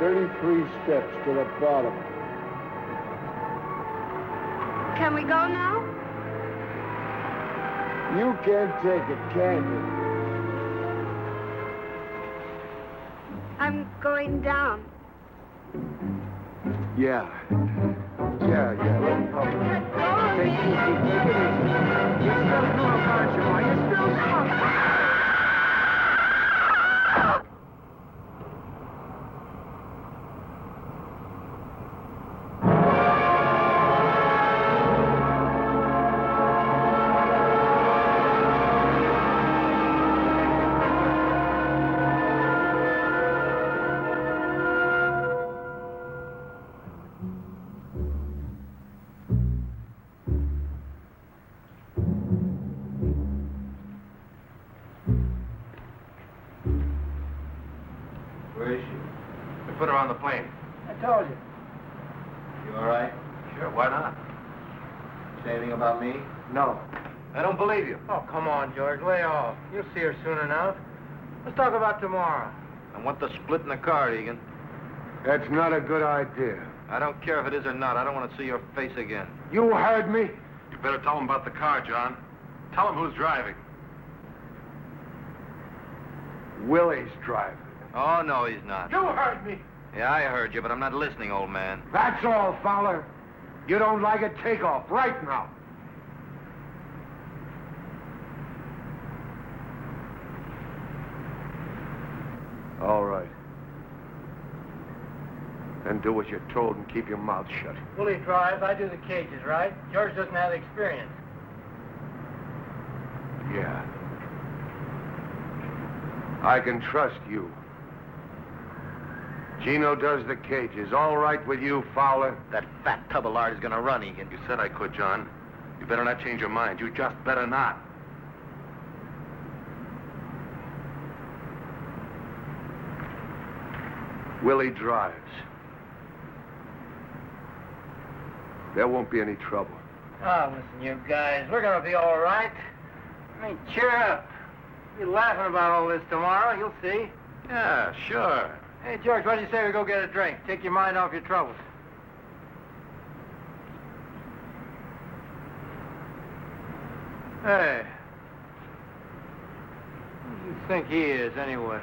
33 steps to the bottom." Can we go now? You can't take it, can you? I'm going down. Yeah. Let me help you. Let go of Take it me. easy. Take it easy. You're still drunk, aren't you, Ma? You're still drunk. Where is she? We put her on the plane. I told you. You all right? Sure, why not? Say anything about me? No. I don't believe you. Oh, come on, George. Lay off. You'll see her soon enough. Let's talk about tomorrow. I want the split in the car, Egan. That's not a good idea. I don't care if it is or not. I don't want to see your face again. You heard me. You better tell him about the car, John. Tell him who's driving. Willie's driving. Oh, no, he's not. You heard me. Yeah, I heard you, but I'm not listening, old man. That's all, Fowler. You don't like it, take off right now. All right. Then do what you're told and keep your mouth shut. Willie drives, I do the cages, right? George doesn't have the experience. Yeah. I can trust you. Gino does the cages. All right with you, Fowler? That fat tub of lard is going to run, Egan. You said I could, John. You better not change your mind. You just better not. Willie drives. There won't be any trouble. Oh, listen, you guys, we're gonna be all right. I mean, cheer up. You'll be laughing about all this tomorrow, you'll see. Yeah, sure. Hey, George, what do you say we go get a drink? Take your mind off your troubles. Hey. Who do you think he is, anyway?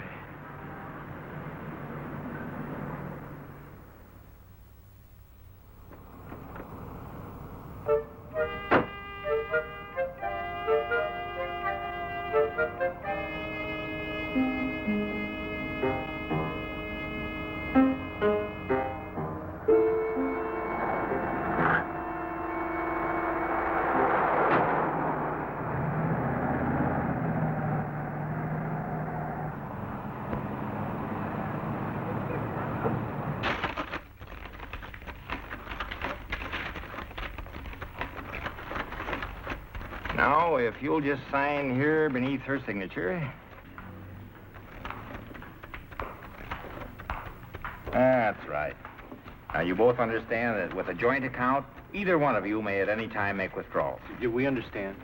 Now, if you'll just sign here beneath her signature. That's right. Now, you both understand that with a joint account, either one of you may at any time make withdrawals. We understand.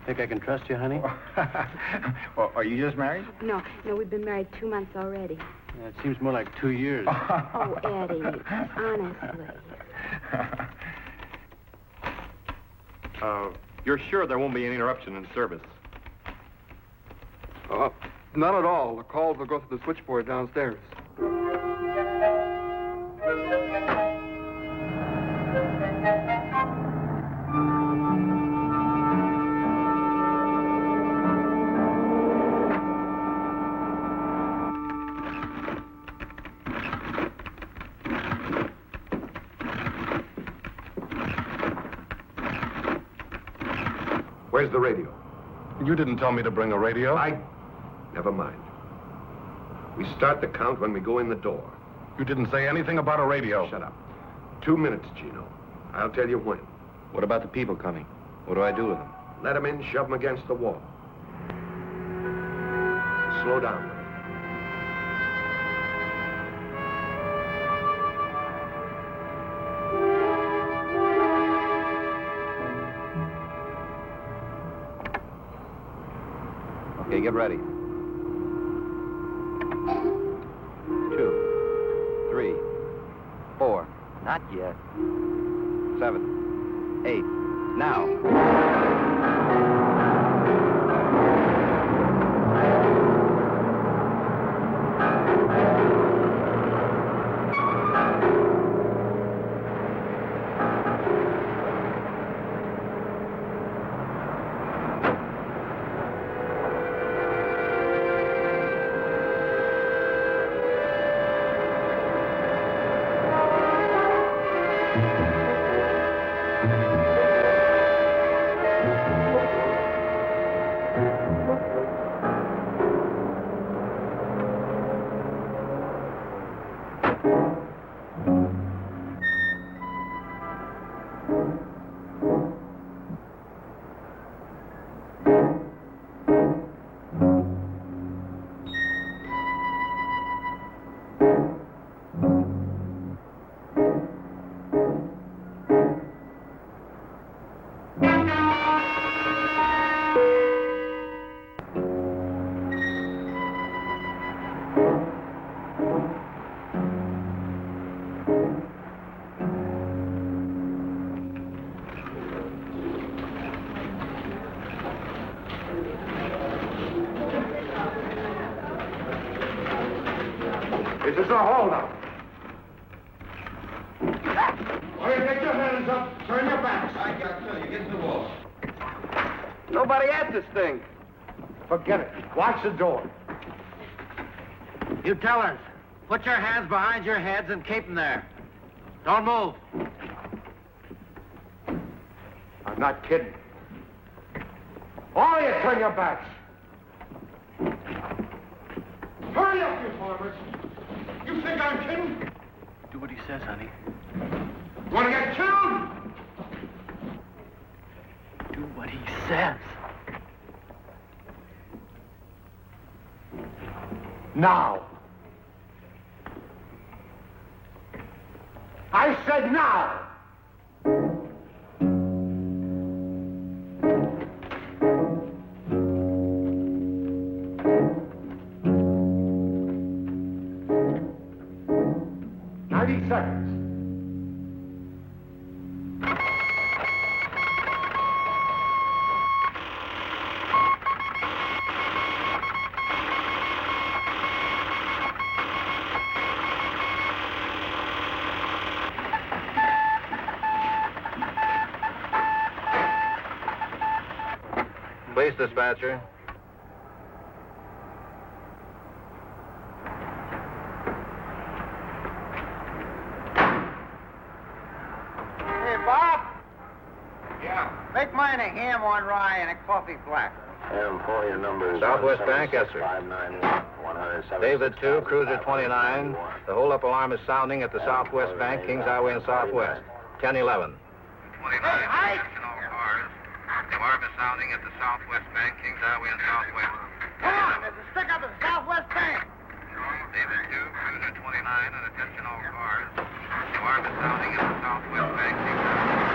Think I can trust you, honey? Well, are you just married? No, we've been married 2 months already. Yeah, it seems more like 2 years. Oh, Eddie, honestly. You're sure there won't be any interruption in service? Not at all. The calls will go through the switchboard downstairs. Where's the radio? You didn't tell me to bring a radio. Never mind. We start the count when we go in the door. You didn't say anything about a radio. Shut up. 2 minutes, Gino. I'll tell you when. What about the people coming? What do I do with them? Let them in, shove them against the wall. Slow down, Willie. Okay, get ready. 2, 3, 4. Not yet. 7, 8. Now. This is a holdup. All right, get your hands up. Turn your backs. I got you. You get to the wall. Nobody at this thing. Forget it. Watch the door. You tellers, put your hands behind your heads and keep them there. Don't move. I'm not kidding. All of you, turn your backs. Hurry up, you farmers. You think I'm kidding? Do what he says, honey. Want to get killed? Do what he says. Now. I said now! 90 seconds. Police dispatcher. Hey, Bob. Yeah. Make mine a ham on rye and a coffee black. M4, your number is Southwest Bank, yes, sir. 591 David 2, Cruiser 29. The hold-up alarm is sounding at the Southwest Bank, Kings Highway and Southwest. 1011. 29. Hey, Ike! The alarm is sounding at the Southwest Bank, Kings Highway and Southwest. Come on, there's a stick up at the Southwest Bank. David 2, Cruiser 29, and attention all cars. The alarm is sounding at the Southwest Bank, Kings Highway.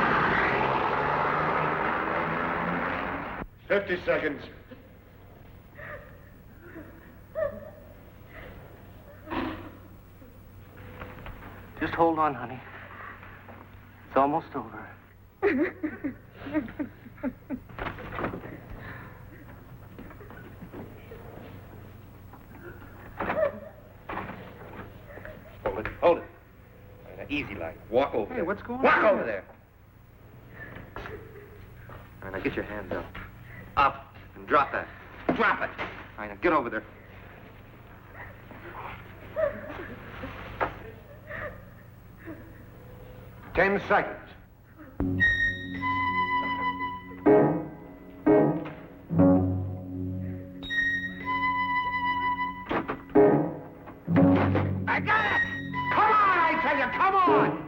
50 seconds. Just hold on, honey. It's almost over. Hold it. Hold it. All right, now, easy like. Walk over. Hey, what's going on? Walk over there. All right, now get your hands up. Up. And drop that. Drop it. All right, now get over there. Ten seconds. I got it! Come on, I tell you, come on!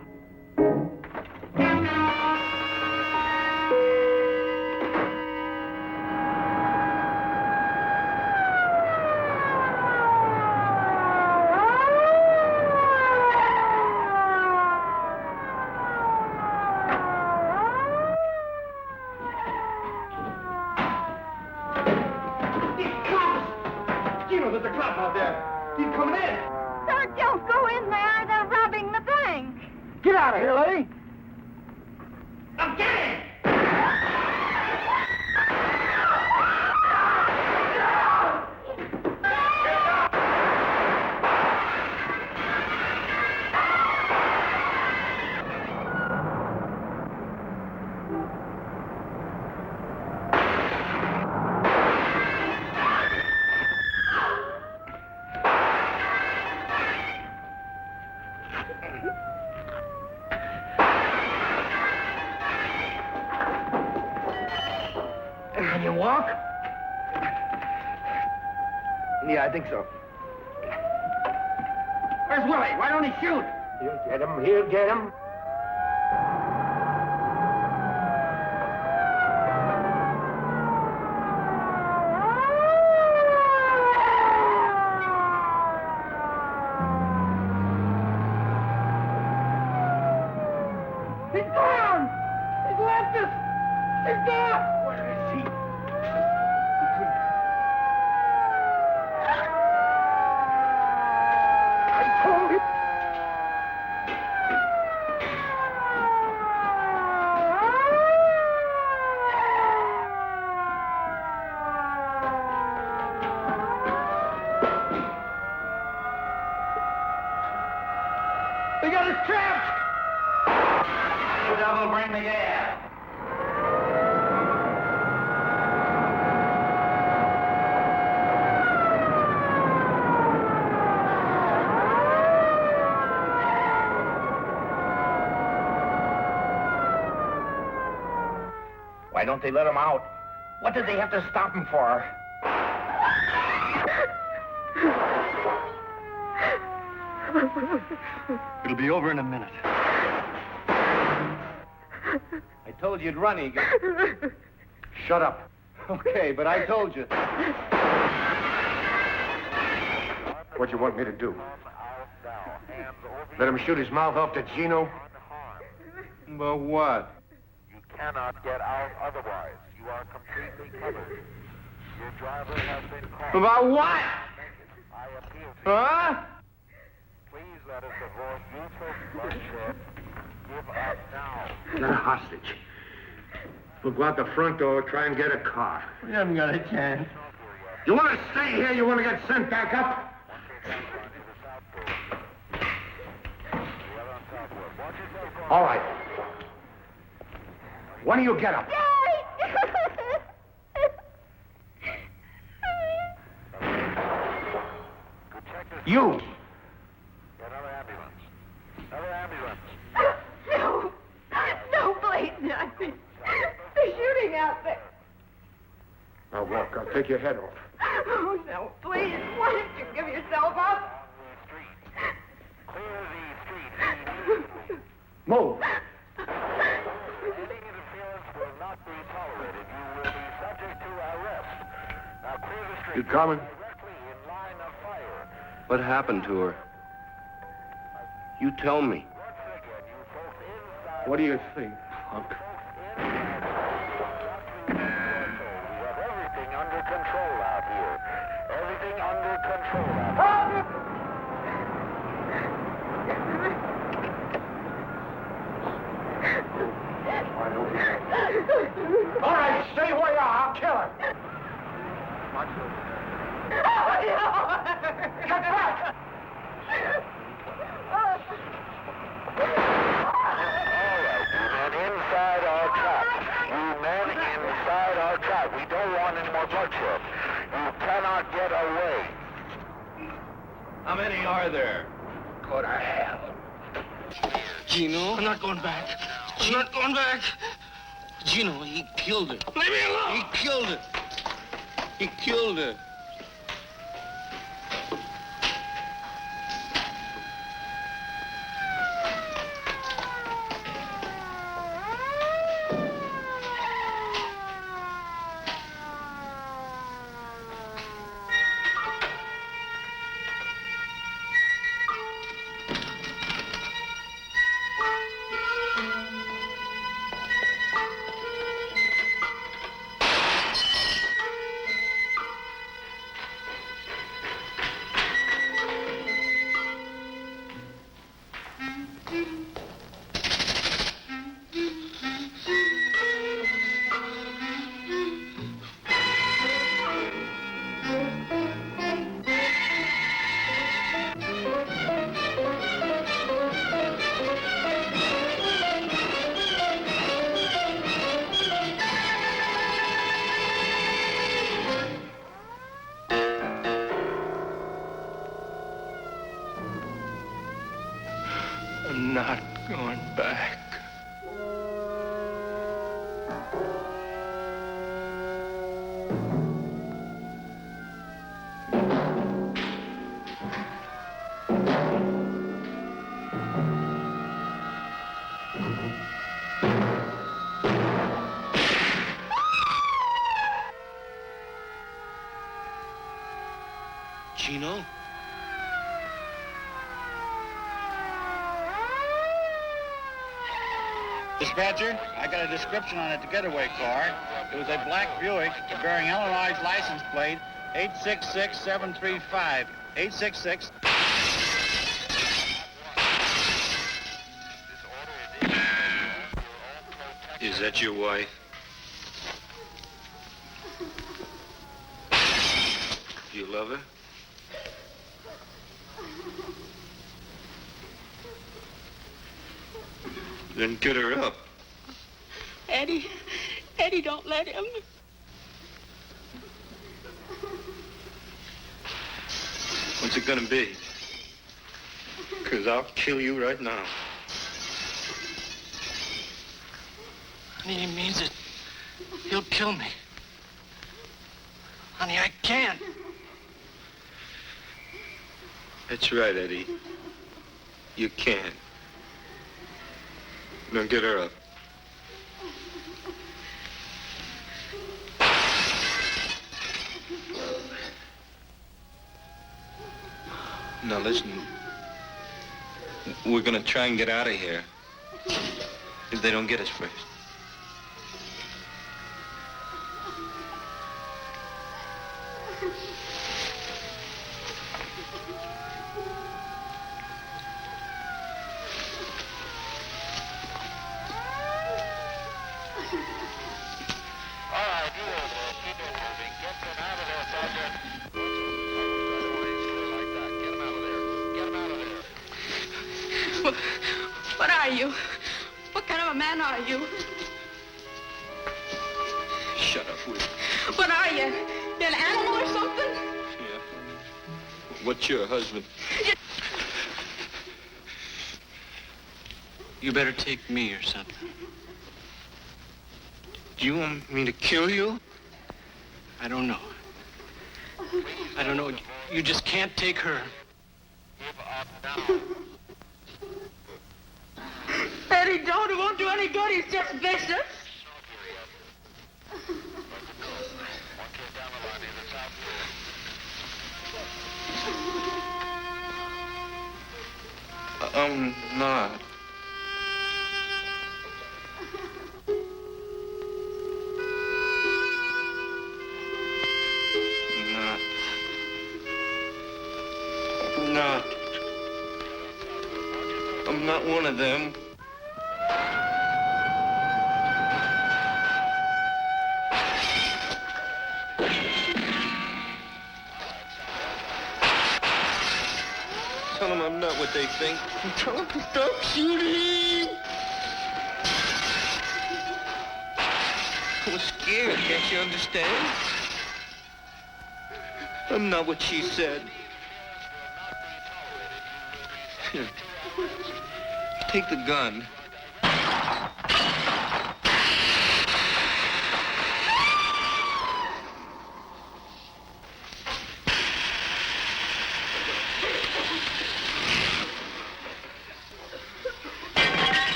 There's a cop out there. He's coming in. Sir, don't go in there. They're robbing the bank. Get out of here, lady! I'm getting! Can you walk? Yeah, I think so. Where's Willie? Why don't he shoot? He'll get him. He'll get him. He's gone! He's left us! He's gone! Where is he? I told him! They got us trapped! You double bring the gas. Why don't they let him out? What did they have to stop him for? It'll be over in a minute. I told you you'd run, Egan. Shut up. Okay, but I told you. What do you want me to do? Let him shoot his mouth off to Gino? But what? You cannot get out otherwise. You are completely covered. Your driver has been caught. About what? I appeal to Huh? you. Please let us avoid useless bloodshed. Give up now. Get a hostage. We'll go out the front door, try and get a car. We haven't got a chance. You want to stay here? You want to get sent back up? All right. When do you get up? You! Another ambulance. Another ambulance. No. No, please, not. They're shooting out there. Now walk. I'll take your head off. Oh, no, please. Why don't you give yourself up? Clear the street. Move. Any interference will not be tolerated. You will be subject to arrest. Now clear the street. You coming? Directly in line of fire. What happened to her? You tell me. Once again, you folks inside. What do you think, punk? We have everything under control out here. Everything under control out here. All right, stay where you are. I'll kill her. Get back! Inside our trap. You men inside our trap. We don't want any more bloodshed. You cannot get away. How many are there? Go to hell. Gino? I'm not going back. I'm not going back. Gino, he killed her. Leave me alone! He killed her. He killed her. I'm not going back. Gino? Dispatcher, I got a description on a getaway car. It was a black Buick bearing Illinois license plate 866735. 866. Is that your wife? You love her? Then get her up. Eddie, don't let him. What's it gonna be? 'Cause I'll kill you right now. Honey, he means it. He'll kill me. Honey, I can't. That's right, Eddie. You can. Now get her up. Now listen. We're gonna try and get out of here. If they don't get us first. What are you? What kind of a man are you? Shut up, will you? What are you? You're an animal or something? Yeah. What's your husband? You better take me or something. Do you want me to kill you? I don't know. I don't know. You just can't take her. Eddie, don't. It won't do any good. He's just vicious. I'm not. Not. I'm not one of them. Tell them I'm not what they think. Tell them to stop shooting. I was scared, can't you understand? I'm not what she said. Here. Take the gun.